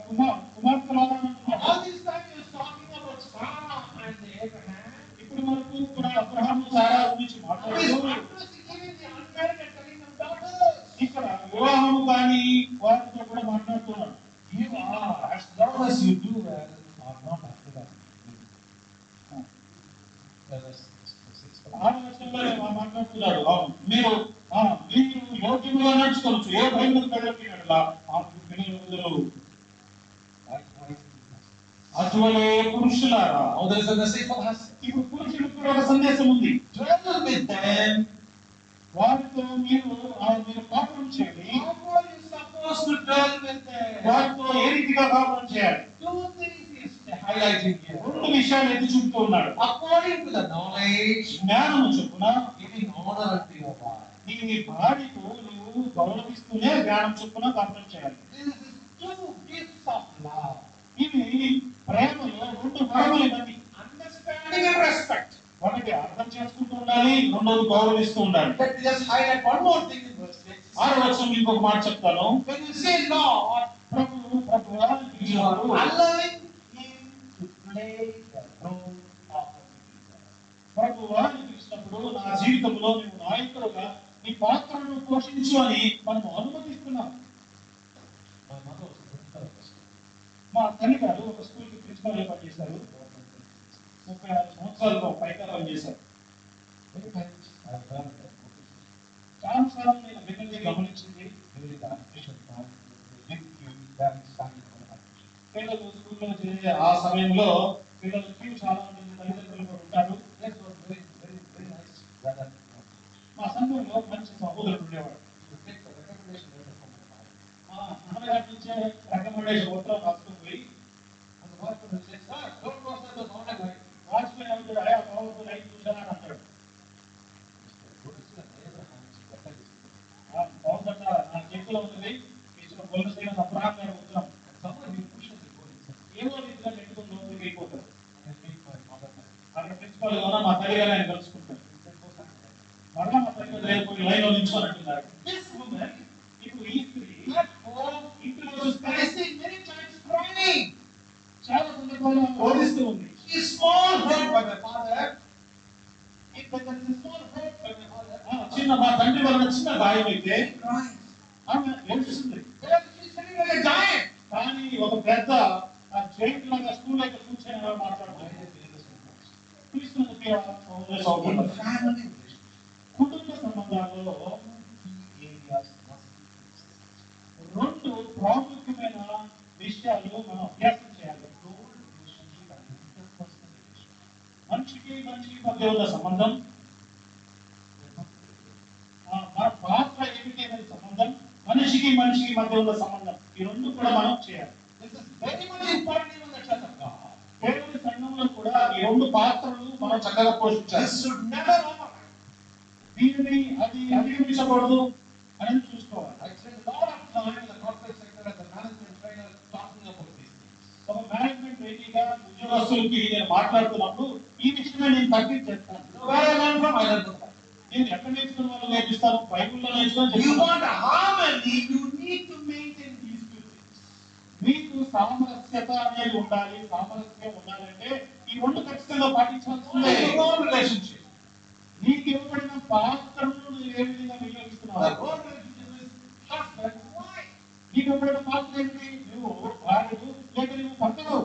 కుమార్తెలు అంటున్నారు. All this time he was talking about Sarah and Abraham. ఇప్పుడు వరకు కూడా అబ్రహాము సారా గురించి Now he's మాట్లాడుతూ continuously giving the unmarried and telling them daughters. ఇక్కడ వివాహము కాని వారితో కూడా మాట్లాడుతున్నాడు. You are, as long as you do well, are not after that. ఆరు వర్షంలో మాట్లాడుతున్నాడు. మీరు యోగ్యముగా నడుచుకోవచ్చు. ఏ భయము కలిగినట్లా ఆ పిల్లలు అటువలే పురుషులారా. Now there is a message for us. ఇప్పుడు పురుషులకు కూడా ఒక సందేశం ఉంది. Dwell with them. వారితో మీరు కాపురం చేయాలి. How are you supposed to dwell with them? వారితో ఏ రీతిగా కాపురం చేయాలి? Two things is highlighting here. రెండు విషయాలు ఎత్తి చూపుతూ ఉన్నాడు. According to the knowledge, జ్ఞానము చొప్పున giving honor unto your wife. నీ భార్యకు నువ్వు గౌరవిస్తూనే జ్ఞానం చొప్పున కాపురం చేయాలి. This is two gifts of love. ఇవి ప్రేమలో రెండు వరములు ఇవన్నీ. Understanding and respect. ఒకటి అర్థం చేసుకుంటూ ఉండాలి, రెండోది గౌరవిస్తూ ఉండాలి. Let me just highlight one more thing in verse 6. ఆరో వచనం ఇంకొక మాట చెప్తాను. When you say Lord, ప్రభువా అని you పిలిచినప్పుడు are allowing him to play the role of a leader. ప్రభువా అని పిలిచినప్పుడు నా జీవితంలో నువ్వు నాయకుడుగా నీ పాత్రను పోషించు అని మనం అనుమతిస్తున్నాం. My mother was a principal of a school. మా తల్లి గారు ఒక స్కూల్ కి ప్రిన్సిపల్ గా పనిచేశారు. 36 సంవత్సరాలు పైగా పనిచేశారు. Many times I have done that. చాలా సార్లు నేను విన్నది గమనించింది. During the admission time, they give you that standing for the admission. పిల్లలు స్కూల్లో చేసే ఆ సమయంలో పిల్లలు క్యూ చాలా మంది తల్లిదండ్రులు కూడా ఉంటారు. That was very nice brother. మా సంఘంలో మంచి సహోదరుడు ఉండేవాడు. To take the recommendation letter from my father. మా నాన్నగారి నుంచే రికమెండేషన్ ఉత్తరం రాసుకుని పోయి And the wife will say, sir, don't cross that was on a line. రాసుకుని అవుతాడు. అయ్యా బాబు లైట్ చూసానని అంటాడు. Good is that Abraham's better. బైబిల్లో ఉన్నది ఇచ్చిన పొలసైన అబ్రహాం గారి ఉత్తరం. ఏదో రీతిగా నెట్టుకుని లోపలికి వెళ్ళిపోతారు. అక్కడ ప్రిన్సిపల్ గా మా తల్లి గారు ఆయన కలుసుకుంటారు. మరలా మా తల్లి గారు లేకపోయి లైన్ లో నిల్చొని అంటున్నారు. ఇప్పుడు ఈ స్త్రీ ఇంట్లో చూస్తే చాలా సందర్భాల్లో బోధిస్తూ ఉంది. చిన్న మా తండ్రి వలన చిన్న గాయం అయితే ఆమె ఏడుస్తుంది. కానీ ఒక పెద్ద జైంట్ లాగా స్కూల్ అయితే కూర్చొని మాట్లాడుతుంది. కుటుంబ సంబంధాలలో రెండు ప్రాముఖ్యమైన విషయాలు మనం అభ్యాసం చేయాలి. మనిషికి మధ్య ఉన్న సంబంధం, మన పాత్ర ఏమిటి అనేది సంబంధం, మనిషికి మధ్య ఉన్న సంబంధం, ఈ రెండు కూడా మనం చేయాలి. దేవుని సంఘంలో కూడా ఈ రెండు పాత్రలు మనం చక్కగా పోషించాలి. దీనిని అది అధిగమించకూడదు అని చూసుకోవాలి. ఒక మేనేజ్మెంట్ రేటిగా ఉద్యోగస్తులకి నేను మాట్లాడుతున్నప్పుడు ఈ విషయమే నేను తగ్గించి చెప్తాను. నేను ఎక్కడ నేర్చుకున్న వాళ్ళు నేర్పిస్తాను, బైబిల్లో మీకు సామరస్యత అనేది ఉండాలి. సామరస్యం ఉండాలంటే ఈ రెండు ఖచ్చితంగా పాటించాల్సిందే. రిలేషన్షిప్ నీకు ఇవ్వబడిన పాత్రను నువ్వు ఏ విధంగా వినియోగిస్తున్నావు? నీకు ఇవ్వబడిన పాత్ర ఏంటి? నువ్వు వాడు లేక నువ్వు భర్తవు.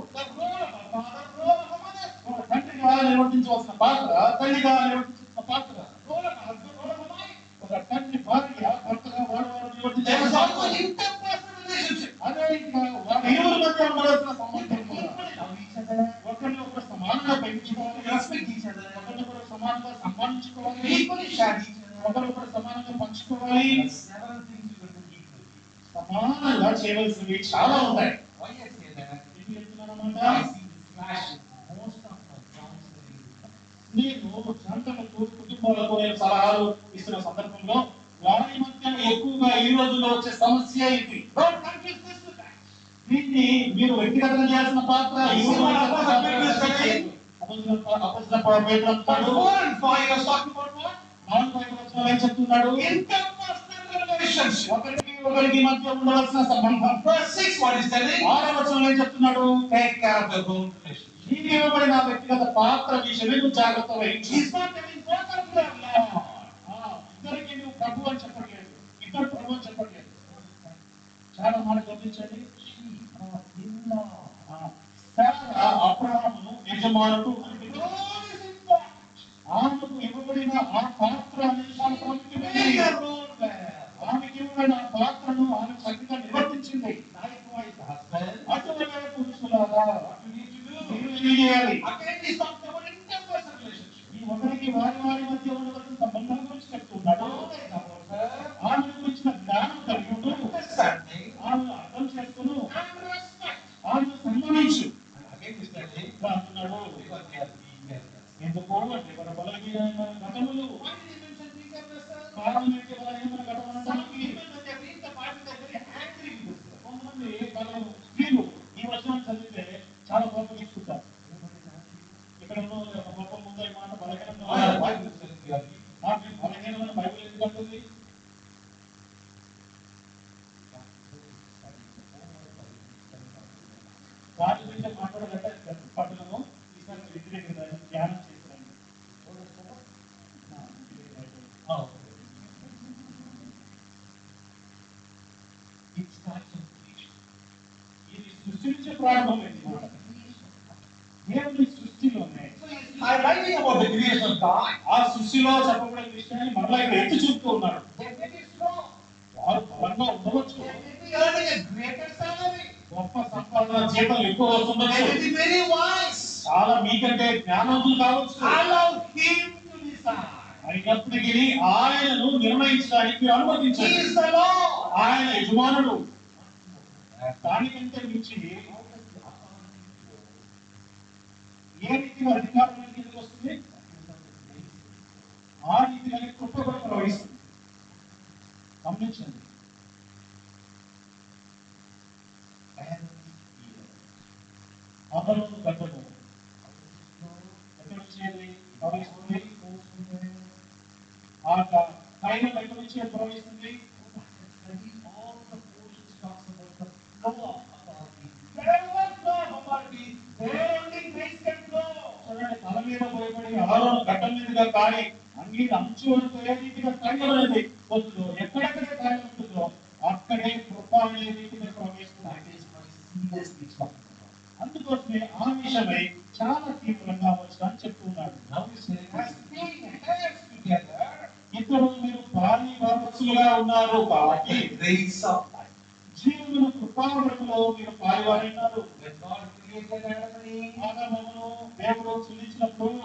తండ్రిగా నిర్వర్తించవలసిన పాత్ర, తల్లిగా నిర్వర్తించిన పాత్ర, ఒక తండ్రి భార్య భర్తగా వాడు నిర్వర్తించాల్సిన అదే ఇంకా వారి ఇరువురి మధ్య ఉండవలసిన సంబంధం ఒకరిని ఒకరు సమానంగా పెంచుకోవాలి, ఒకరినొకరు సమానంగా సంపాదించుకోవాలి, ఒకరొకరు సమానంగా పంచుకోవాలి. సమానంగా చేయవలసినవి చాలా ఉంటాయి. నేను సంతానకు కుటుంబాలకు సలహాలు ఇస్తున్న సందర్భంలో వారి మధ్య ఎక్కువగా ఈ రోజుల్లో వచ్చే సమస్య ఇది. దీన్ని మీరు వ్యక్తిగతంగా చేయాల్సిన పాత్ర చెప్తున్నాడు. ఒకరికి ఒకరికి మధ్య ఉండవలసిన సంబంధం. 6 వచనం ఏం చెప్తున్నాడు? నీకు ఇవ్వబడిన వ్యక్తిగత పాత్ర విషయమే నువ్వు జాగ్రత్త వహించు. ఇద్దరికి నువ్వు ప్రభు అని చెప్పట్లేదు, ఇద్దరు ప్రభు అని చెప్పట్లేదు. చాలా మాట గమనించండి. అబ్రహామును యజమానుడు ఆమెకు ఇవ్వబడిన ఆ పాత్ర అనేది చాలా ప్రాముఖ్యమైనది. ఆమెకి ఇవ్వబడిన ఆ పాత్రను ఆమె చక్కగా నిర్వర్తించింది. అటువలే పురుషులారా మీరు చేయాలి. ఈ ఒకరికి వారి మధ్య ఉండవలసిన సంబంధం గురించి చెప్తున్నాడు. ఆమె గురించిన జ్ఞానం కలిగి ఉండు, ఆమె అర్థం చేసుకును, ఆమె సన్మానించు అంటున్నాడు. ఎందుకు అంటే మన బలహీనమైన ఘటములు, కారణం ఏంటి? బలహీనమైన ఘటన అనడానికి కొంతమంది స్త్రీలు ఈ వచనం చదివితే చాలా గొప్పగించుకుంటారు. ఇక్కడ గొప్ప ముందు ఈ మాట బలహీనమైన బైబిల్ ఎందుకు అంటుంది? వాటి గురించి మాట్లాడాలంటే పట్టణము ఈసారి వ్యతిరేకంగా ధ్యానం చేస్తున్నాను. ఇది సృష్టి నుంచి ప్రారంభమైంది. దేవుని సృష్టిలోనే ఆ సృష్టిలో చెప్పబడిన విషయాన్ని మరలా ఇక్కడ ఎత్తి చూపుతూ ఉన్నాడు. వారు బలంగా ఉండవచ్చు, గొప్ప సంపాదన జీతం ఎక్కువ వస్తుండొచ్చు, చాలా మీకంటే జ్ఞానవంతులు కావచ్చు. అయినప్పటికీ ఆయనను నిర్ణయించడానికి అనుమతించండి. ఆయన యజమానుడు. దానికంటే మించి ఏ రీతిగా అధికారం కిందకి వస్తుంది, ఆ రీతిగానే కృప కూడా ప్రవహిస్తుంది. గమనించండి. అహరోను గడ్డము ఎక్కడి నుంచి అది ప్రవహిస్తుంది? ఆ తైలం ఎక్కడి నుంచి అది ప్రవహిస్తుంది? తల మీద పోయబడి అహరోను గడ్డం మీదుగా కాడి అంగీ అంచు వరకు ఏ రీతిగా తైలం అనేది వస్తుందో, ఎక్కడెక్కడే తైలం ఉంటుందో అక్కడే కృప అనే రీతిగా ప్రవహిస్తుంది. అందుకోసమే ఆ విషయమై చాలా తీవ్రంగా వచ్చాను చెప్తున్నాడు. ఇద్దరు మీరు భారీ వారసులుగా ఉన్నారు కాబట్టి జీవులను కృపావరములో మీరు పాలువారైనారు. ఆదామును దేవుడు సృజించినప్పుడు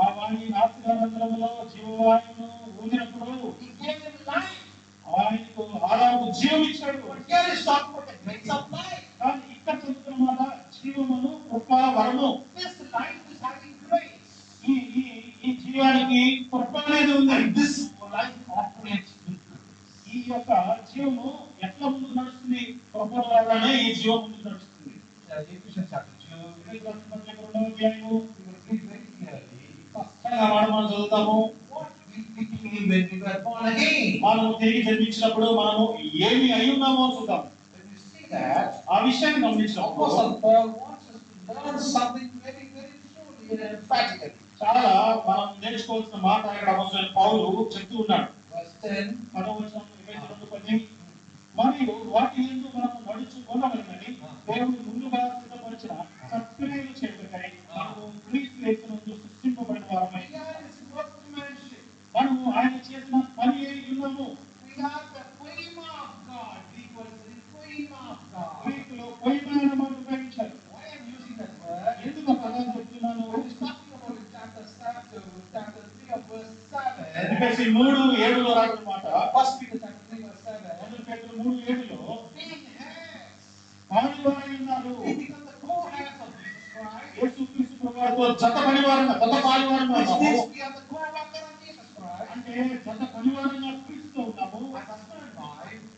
ఆ వాణి నాసికారంధ్రములో జీవవాయువును ఊదినప్పుడు ఆయనకు ఆదాముకు జీవం ఇచ్చాడు. కానీ ఇక్కడ చెప్తున్నమాట జీవమును కృపావరము. ఈ జీవానికి కృప అనేది ఉంది. ఈ యొక్క జీవము ఎట్లా ముందుకు నడుస్తుంది? కృప ద్వారానే ఈ జీవం ముందుకు నడుస్తుంది. మనం చదువుతాము, మనము తిరిగి జన్మించినప్పుడు మనము ఏమి అయి ఉన్నామో చూద్దాం. ఆ విషయాన్ని గమనించినప్పుడు చాలా మనం నేర్చుకోవాల్సిన మాట ఇక్కడ అపోస్తలుడైన పౌలు చెప్తూ ఉన్నాడు. 10 మరియు వాటి యందు మనము నడుచుకొనవలెనని దేవుడు ముందుగా సిద్ధపరిచిన సత్క్రియలు చేయుటకై మనము క్రీస్తు యేసునందు సృష్టింపబడిన వారమై మనము ఆయన చేసిన పని అయి ఉన్నాము. గ్రీకులో పొయిమా అనే మాట ఉపయోగించారు. ఎందుకు ఆ పదాన్ని చెప్తున్నాను? ఎఫెసీ 3:7 రాసిన మాట. 1 పేతురు 3:7 పాలువారై ఉన్నారు. యేసుక్రీస్తు ప్రభువుతో జత పనివారంగా, జత పాలువారంగా ఉన్నాము. అంటే జత పనివారంగా క్రీస్తుతో ఉన్నాము.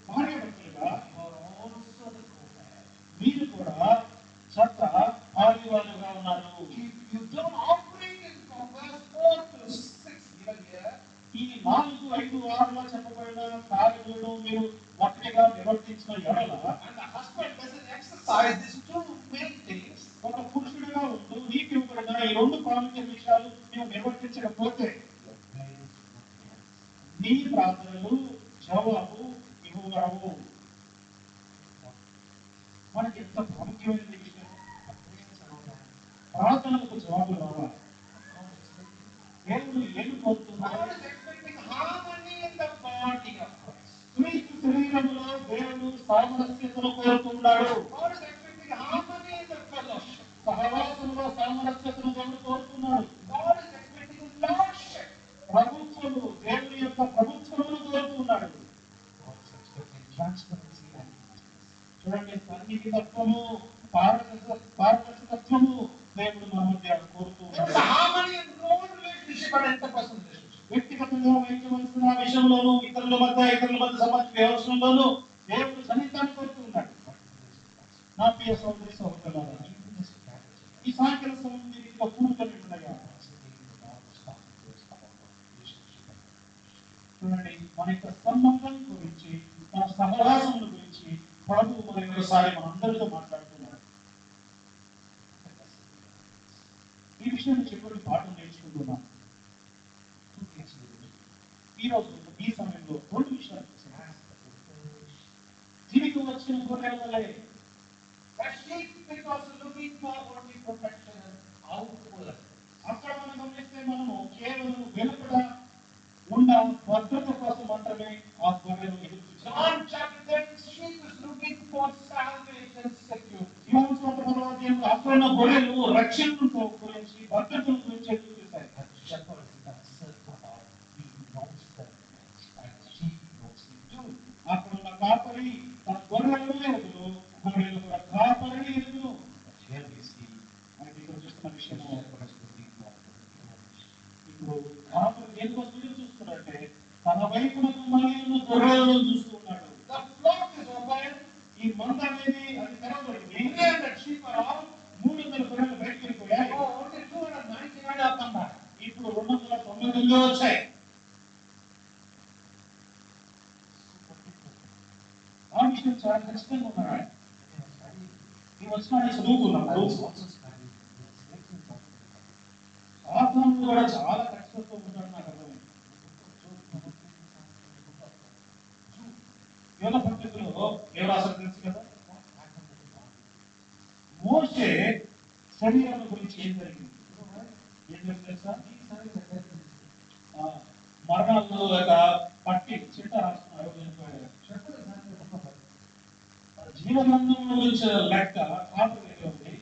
భార్యాభర్తలుగా మీరు కూడా జత పాలువారుగా ఉన్నారు. ఈ 4, 5, 6లో చెప్పబడిన కార్యములను మీరు ఒక్కటిగా నిర్వర్తించిన ఎడల ఒక పురుషుడిగా ఉంటూ నీకు ఇవ్వబడిన ఈ 2 ప్రాముఖ్య విషయాలు నీవు నిర్వర్తించకపోతే నీ ప్రార్థనలు జవాబు ఇవ్వగలవు. మనకి ఎంత ప్రాముఖ్యమైన విషయం. ప్రార్థనలకు జవాబులు రావాలి. దేవుడు ఏమి కోరుతున్నాడు? క్రీస్తు శరీరంలో దేవుడు సామరస్యతను కోరుతున్నాడు. సహవాసంలో సామరస్యతను దేవుడు కోరుతున్నాడు. ప్రభుత్వము, దేవుని యొక్క ప్రభుత్వమును కోరుతున్నాడు. చూడండి, సన్నిహితత్వము, పారదర్శకత్వము దేవుడు మన మధ్య కోరుతున్నాడు. వ్యక్తిగతంగా వహించవలసిన విషయంలోనూ, ఇతరుల మధ్య సంబంధించిన వ్యవహారంలోనూ దేవుడు సన్నిహితాన్ని కోరుతున్నాడు. నా ప్రియ సోదరి సహోదరులారా, ఈ సాయంకాల సమయం మీరు ఇంకా కూర్చొని ఉండగా చూడండి, మన యొక్క సంబంధం గురించి, మన సహవాసం గురించి ప్రభు మరొకసారి మనందరితో మాట్లాడుతున్నారు. ఈ విషయాన్ని చెప్పి పాఠం నేర్చుకుంటున్నాం. ఈ రోజు ఈ సమయంలో 2 విషయాలు తిరిగి వచ్చిన గొర్రెల వలె అక్కడ మనం గమనిస్తే మనము కేవలం వెలుపడ ఉన్న భద్రత కోసం మాత్రమే ఆ గొర్రెలు ఎదురు అక్కడ ఉన్న గొర్రెలు రక్షణ గురించి, భద్రత గురించి ఎదురు చూస్తాయి. అక్కడ ఉన్న కాపరి తన గొర్రెలను ఎదురు, గొర్రెలు కూడా కాపరిని ఎదురు. మనకి ఇక్కడ చూస్తున్న విషయం, ఇప్పుడు కాపరి దేనికోసం ఎదురు చూస్తున్నాడంటే తన వైపునకు మళ్ళీ ఉన్న గొర్రెలను చూస్తున్నాడు. ఈ మంద అనేది ఏమైంది? అది తెరవబడింది. 300 sheep are out. 300 గొర్రెలు బయటికి వెళ్ళిపోయాయి. Oh, only 299 have come back. ఇప్పుడు 299 వచ్చాయి. ఆ విషయం చాలా ఖచ్చితంగా ఉన్నాడు. ఈ వచనాన్ని చదువుతున్నప్పుడు సాతాను కూడా చాలా ఖచ్చితంతో ఉంటాడు. నాకు అర్థమైంది. యోన పత్రికలో ఎవరు అసలు తెలుసు కదా, మోషే శరీరం గురించి ఏం జరిగింది, ఏం తెలుసా? మరణాలు లేక పట్టి చిట్ట రాసుకున్నాడు. జీవగ్రంథం గురించి లెక్క ఉంది.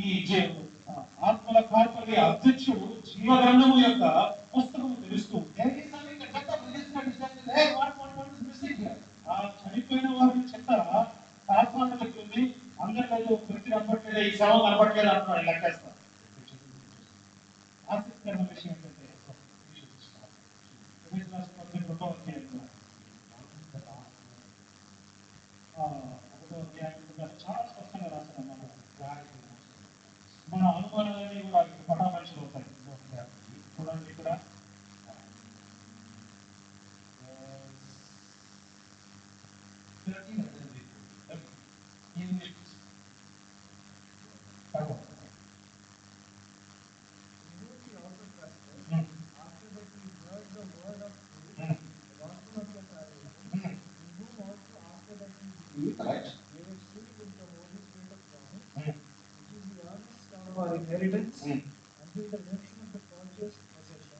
ఈ ఆత్మల కాపరి అధ్యక్షుడు జీవగ్రంథము యొక్క పుస్తకం తెలుస్తూ ఆ చనిపోయిన వారిని చెత్త ఆత్మల ఉంది. అందరికీ వృత్తి కనపట్లేదు, ఈ శవం కనపట్లేదు అంటున్నాడు. లెక్కేస్తారు. ఆసక్తికరమైన విషయం ఏంటంటే చాలా స్పష్టంగా రాస్తాను. మన అనుమానాలన్నీ కూడా పటాపంచలు అవుతాయి. చూడండి ఇక్కడ inheritance until the redemption of the purchased possession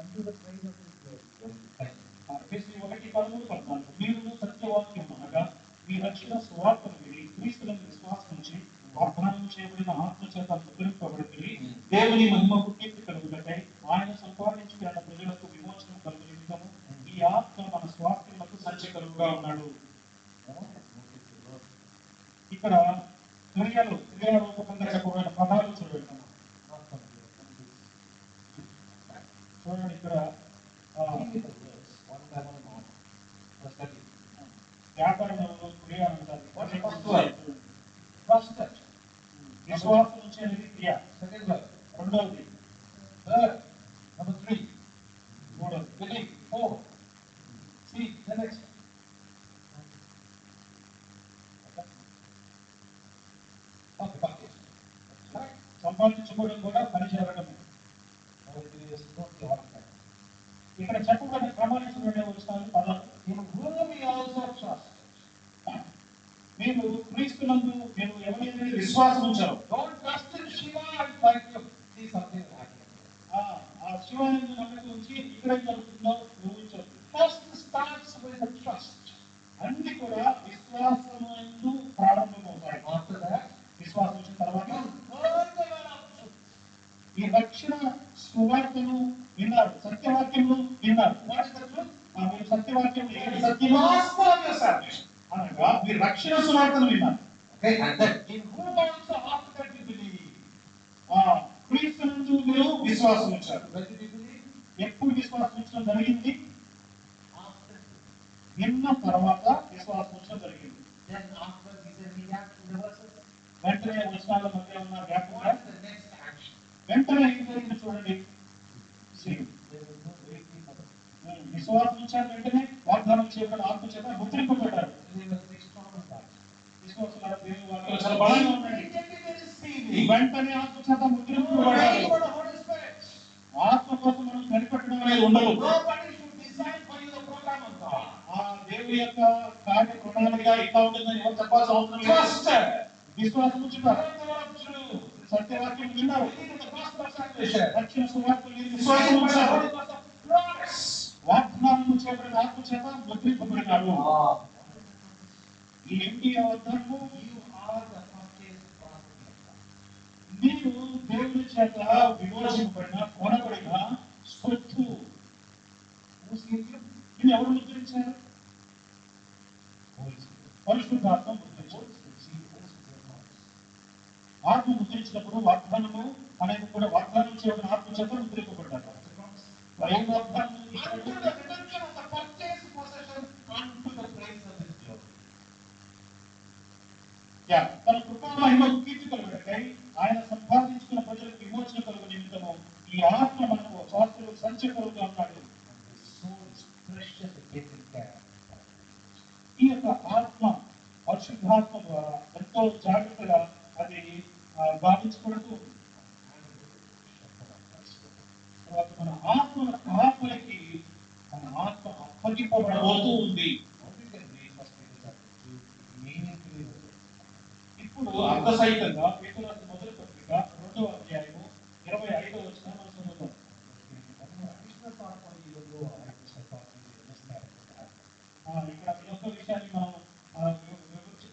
unto the praise of his glory. మీరు సత్యవాక్యం అనగా మీ రక్షణ స్వార్థం విని క్రీస్తులను విశ్వాసం నుంచి వాగ్దానం చేయబడిన ఆత్మచేత ముద్రింపబడి దేవుని మహిమకు కీర్తి కలుగుటకై ఆయన సంపాదించుకున్న ప్రజలకు విమోచనం కలుగుతాము. ఈ ఆత్మ మన స్వాస్థ్యములకు సంచకరువుగా ఉన్నాడు. ఇక్కడ క్రియారూపకంగా చెప్పబడిన పదాలు చూడండి. ఇక్కడ వ్యాపారంలో క్రియ అంటారు. విశ్వాసం నుంచి అనేది క్రియ. రెండవది మూడవది సంపాదించుకోవడం కూడా పని జరగడమే. ఇక్కడ చెప్పబడిన క్రమానుసారంగా వచ్చిన పదాలు మీరు క్రీస్తునందు మీరు ఎవరైతే విశ్వాసం ఉంచారో ఆ శివానందు నమ్మకం ఉంచి ఇక్కడ జరుగుతుందో ఊహించారు. అన్ని కూడా విశ్వాసము ప్రారంభమవుతాయి. విశ్వాసం వచ్చిన తర్వాత ఈ రక్షణ సువార్తను విన్నారు, సత్యవాక్యము విన్నారు. మీరు సత్యవాక్యం అనగా మీరు రక్షణ సువార్తను విన్నారు. క్రీస్తు నుంచి మీరు విశ్వాసం ఉంచారు. ఎప్పుడు విశ్వాసం ఉంచడం జరిగింది? విన్న తర్వాత విశ్వాసం ఉంచడం జరిగింది. వెంటనే వచనాల మధ్య ఉన్న గ్యాప్ వెంటనే ఏం జరిగింది చూడండి. విశ్వాసం ఉంచారు, వెంటనే వాగ్దానం చేయబడిన ఆత్మ చేత ముద్రింపబడ్డారు. చాలా బలంగా ఉండండి. వెంటనే ఆత్మ చేత ముద్రింపబడ్డారు. ఆత్మ కోసం మనం కనిపెట్టడం అనేది ఉండదు. ఆ దేవుని యొక్క కార్య ప్రణాళిక ఇట్లా ఉంటుందని ఎవరు చెప్పాల్సిన అవసరం లేదు. విశ్వాసం ఉంచుతారు, సత్యవాక్యం విన్నారు, రక్షణ సువార్తలు విశ్వాసం ఉంచారు, వాగ్దానం చేయబడిన ఆత్మ చేత ముద్రింపబడినారు. ఏంటి అవతారము? మీరు దేవుని చేత విమోచింపబడిన కొనబడిన సొత్తు. ఇది ఎవరు ముద్రించారు? పరిశుద్ధాత్మ ముద్రించారు. ఆత్మ ముద్రించినప్పుడు వాగ్దానము అనేది కూడా వాగ్దానం చేయబడిన ఆత్మ చేత ముద్రింపబడ్డారు. the praise of His glory. తన కృపా మహిమకు కీర్తి కలుగుటకై ఆయన సంపాదించుకున్న ప్రజలకు విమోచన కలుగు నిమిత్తము ఈ ఆత్మ మనకు శాస్త్రులు సంచకరుగా ఉన్నాడు. The soul is precious and taken care of. ఈ యొక్క ఆత్మ పరిశుద్ధాత్మ ద్వారా ఎంతో జాగ్రత్తగా అది గావించబడుతూ తర్వాత మన ఆత్మ కాపలికి మన ఆత్మ అప్పగింపబడబోతూ ఉంది. ఇప్పుడు అర్థసహితంగా పేతురు రాసిన మొదటి పత్రిక 2వ అధ్యాయము 25వ వచనం మనం చదువుతాం. ఇక్కడ ఈ యొక్క విషయాన్ని మనం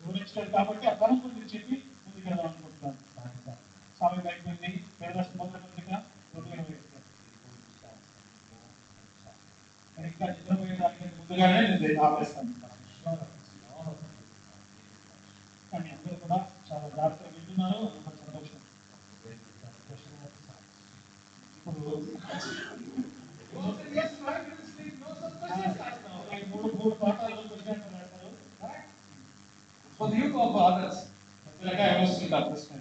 వివరించలేదు కాబట్టి ఆ తలంపు మీరు చెప్పి ముందుకు వెళ్దాం అనుకుంటున్నాను. సమయం అయిపోయింది. పేతురు రాసిన మొదటి పత్రిక 2:25. ఇంకా నిద్రపోయేదానికి ముందుగానే నేను ఆపేస్తాను. కానీ అందరూ కూడా చాలా జాగ్రత్తగా వింటున్నారు. సంతోషం. ఇప్పుడు మూడు పాఠాలు మాట్లాడతారు. For you or for others? వస్తుంటారు ప్రశ్న.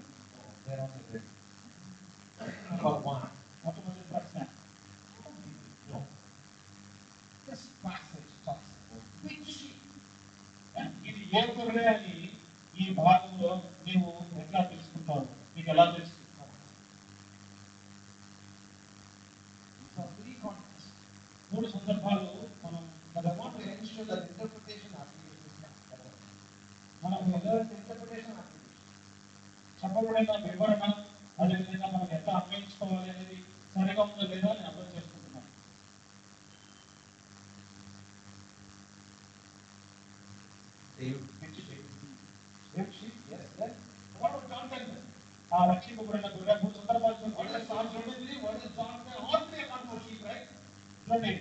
For one. మొట్టమొదటి ప్రశ్న. This passage talks about which sheep. ఇది ఏ గొర్రె అని ఈ భాగంలో నీవు ఎట్లా తెలుసుకుంటావు? నీకు ఎలా తెలుసుకుంటావు? For three contexts. మూడు సందర్భాలు మనం But I want to ensure that interpretation application is not covered. మనం Interpretation application. చెప్పబడిన వివరణ అదేవిధంగా మనం ఎట్లా అన్వయించుకోవాలి అనేది సరిగా ఉందో లేదా అని అర్థం చేసుకుంటున్నాను. ఆ రక్షింపబడిన గొర్రె మూడు సందర్భాలు చూడండి. చూడండి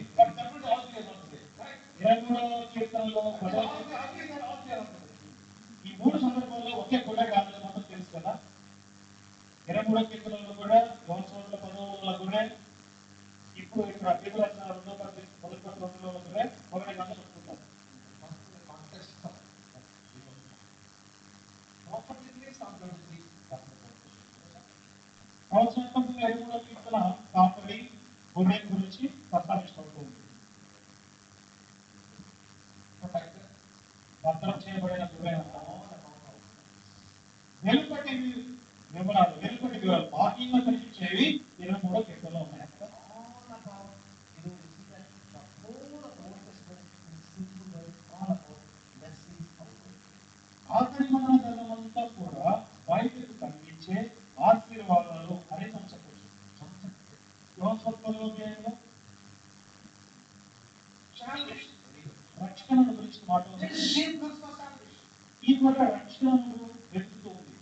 23వ కీర్తనలో ఈ మూడు సందర్భాల్లో ఒకే గొర్రె కాదని మాత్రం తెలుసు కదా. 23వ కీర్తనలో కూడా యోసేపుల 10వ గొర్రె, ఇప్పుడు ఇక్కడ పేతురు రాసిన 2వ పత్రిక మొదటి పత్రిక 2వ గొర్రె ఒకటి గంట చెప్పుకుంటాం. సంవత్సరం 23వ కీర్తన కాపరి గొర్రె గురించి ప్రస్తావించబడుతుంది. భద్రం చేయబడిన గొర్రె వెలుపటి వివరాలు బాహ్యంగా కనిపించేవి 23వ కీర్తనలో ఉన్నాయి. ఆఖరి మన ధర్మమంతా కూడా బయటకు కనిపించే ఆశీర్వాదాలు అని చెప్పవచ్చు. రక్షణను గురించి మాట్లాడుతుంది. ఈ గొర్రె రక్షణను వెతుకుతూ ఉంది.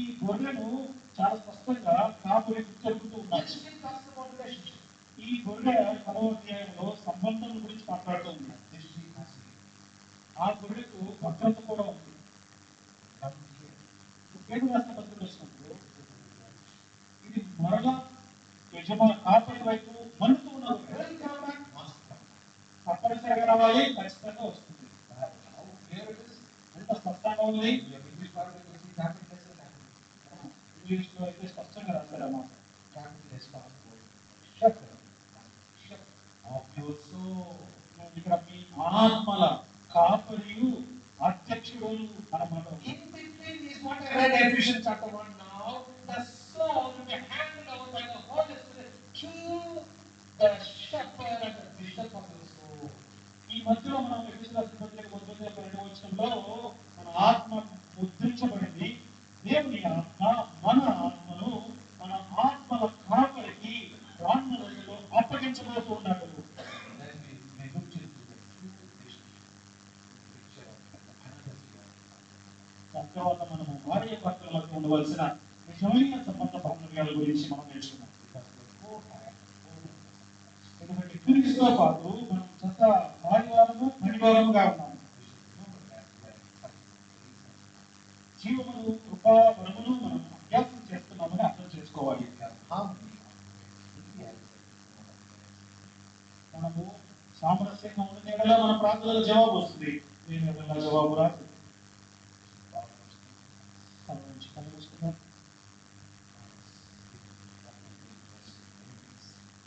ఈ గొర్రెను చాలా స్పష్టంగా కాపురి తెలుపుతూ ఉన్నారు. ఈ గొర్రె 10వ అధ్యాయంలో సంబంధం గురించి మాట్లాడుతుంది. ఆ గొర్రెకు భద్రత కూడా ఉంది. పేతురు రాసిన పత్రిక వచ్చినప్పుడు ఇది మరలా కాపరి వైపు మనుతూ ఉన్నారు. తప్పనిసరిగా రావాలి, ఖచ్చితంగా వస్తుంది. ఎంత స్పష్టంగా ఉంది. ఇంగ్లీష్ లో అయితే స్పష్టంగా రాశారన్నమాట. ఇక్కడ మీ ఆత్మల కాపరియు అధ్యక్షుడు అన్నమాట. Ephesians chapter 1 now, the soul will be handed over by the Holy Spirit to the shepherd and the bishop of the soul. ఈ మధ్యలో మనం ఎఫెసీయుల పత్రిక 1:2 వచనంలో మన ఆత్మ ముద్రించబడింది. దేవుని ఆత్మ మన ఆత్మను మన ఆత్మల కాపరికి రానులో అప్పగించబోతూ ఉన్నాడు. తర్వాత మనము భార్య భర్తల మధ్య ఉండవలసిన నిజమైన సంబంధ బాంధవ్యాల గురించి మనం నేర్చుకున్నాం. ఎందుకంటే క్రీస్తుతో పాటు మనం చెత్త భార్యవారము పనివారముగా ఉన్నాము. జీవమును కృపా వరమును మనం అభ్యాసం చేస్తున్నామని అర్థం చేసుకోవాలి. మనము సామరస్యంగా ఉన్న ప్రార్థనలకు జవాబు వస్తుంది. నేను ఎవరైనా జవాబు రాదు.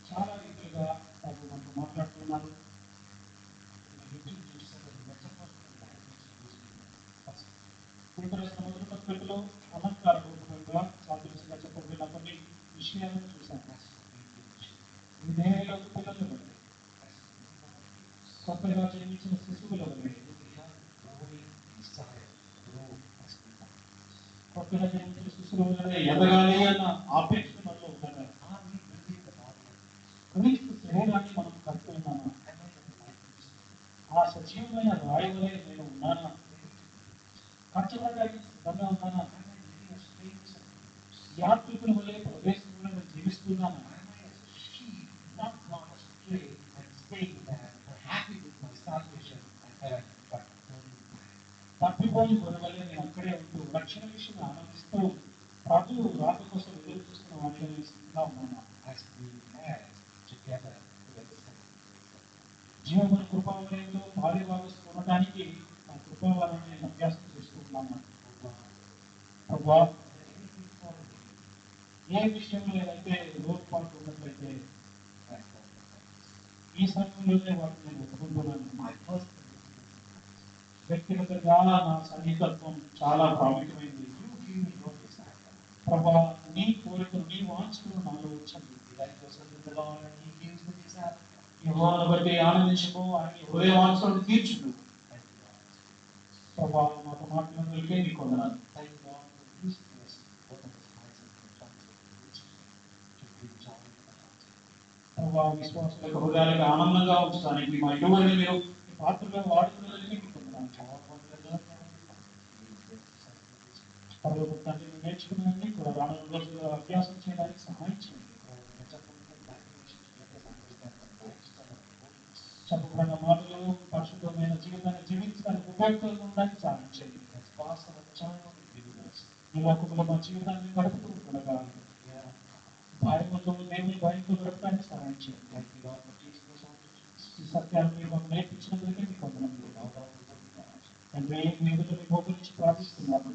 చాలా రీతిగా ప్రభు మనతో మాట్లాడుతున్నారు. రాసిన మొదటి పత్రికలో అలంకార రూపంగా సాదృశ్యంగా చెప్పబడిన కొన్ని విషయాలను చూశాను. ఈ దేహంలోకి పిల్లలు కొత్తగా జన్మించిన శిశువుల కొత్తగా జన్మించిన శిశువుల ఎదగాలి అన్న ఆపేక్ష మనలో ఉండాలి. క్రీస్తు శరీరాన్ని మనం కడుతున్నామా? ఆ సజీవమైన రాయి వలె నేను ఉన్నానా? కష్టపడడానికి సిద్ధంగా ఉన్నానా? యాత్రికుల వలె ప్రవేశంలో జీవిస్తున్నానా? తప్పిపోయి గొడవలే నేను అక్కడే ఉంటూ రక్షణ విషయం ఆనందిస్తూ ప్రభు రాక కోసం ఎదురు చూస్తున్న వాటిని సిద్ధంగా ఉన్నాను. జీవన కృపావలయంలో పాలిభాగం ఉండటానికి ఆ కృపావరాన్ని నేను అభ్యాసం చేస్తూ ఉన్నాను. ప్రభా, ఏ విషయంలో ఏదైతే లోటుపాటు ఉన్నట్లయితే ఈ సమయంలోనే వాటిని నేను ఒప్పుకుంటున్నాను. వ్యక్తిగతంగా నా సన్నిహితత్వం చాలా ప్రాముఖ్యమైనది. ప్రభా, నీ కోరికలు నీ వాంఛలు నాలో వచ్చండి. యెహోవాను బట్టి ఆనందించము, ఆయన హృదయ వాంఛలను తీర్చును. ప్రభా, మాకు మాట్లాడగలిగే నీ కొందనాలు. ప్రభా, విశ్వాసులకు హృదయాలకు ఆనందంగా ఉంచడానికి మా యువని మీరు ఈ పాత్రలో వాడుతున్నదని తండ్రి నేర్చుకున్నాన్ని కూడా రానున్న రోజుల్లో అభ్యాసం చేయడానికి సహాయం చేయండి. చెప్పబడిన మాటలు పరిశుభ్రమైన జీవితాన్ని జీవించడానికి ఉపయోగకరంగా ఉండడానికి సహాయం చేయండి. ఈ లోకంలో మా జీవితాన్ని గడుపుతూ ఉండగా భయంతో దేవుని భయంతో గడపడానికి సహాయం చేయండి. ఈ సత్యాన్ని మీరు మాకు నేర్పించినందుకే మీకు వందనములు. తండ్రి, మీ ఎదుట మీ గోపు నుంచి ప్రార్థిస్తున్నాను.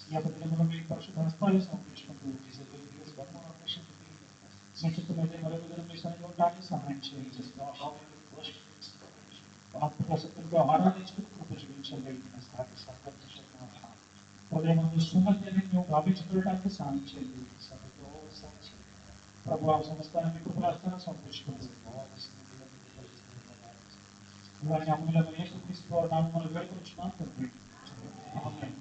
ఈ యొక్క దినములో మీ పరిశుద్ధ హస్తాలు సమర్పించుకుంటూ మీ చిత్తమైతే మరొక దినం మీ సన్నిధిలో ఉండడానికి సహాయం చేయండి. ఆత్మశక్తులతో ఆరాధించుకుని కృప చూపించండి. హృదయమందు సున్నతిని మేము భావించుకోవడానికి సహాయం చేయండి. ప్రభు సంస్థానం మీ కృపలాస్తాను సమర్పించుకుంటూ ఇవన్నీ అమూల్యమైన యేసుక్రీస్తు నామములో వేడుకొనుచున్నాను తండ్రి. ఆమేన్.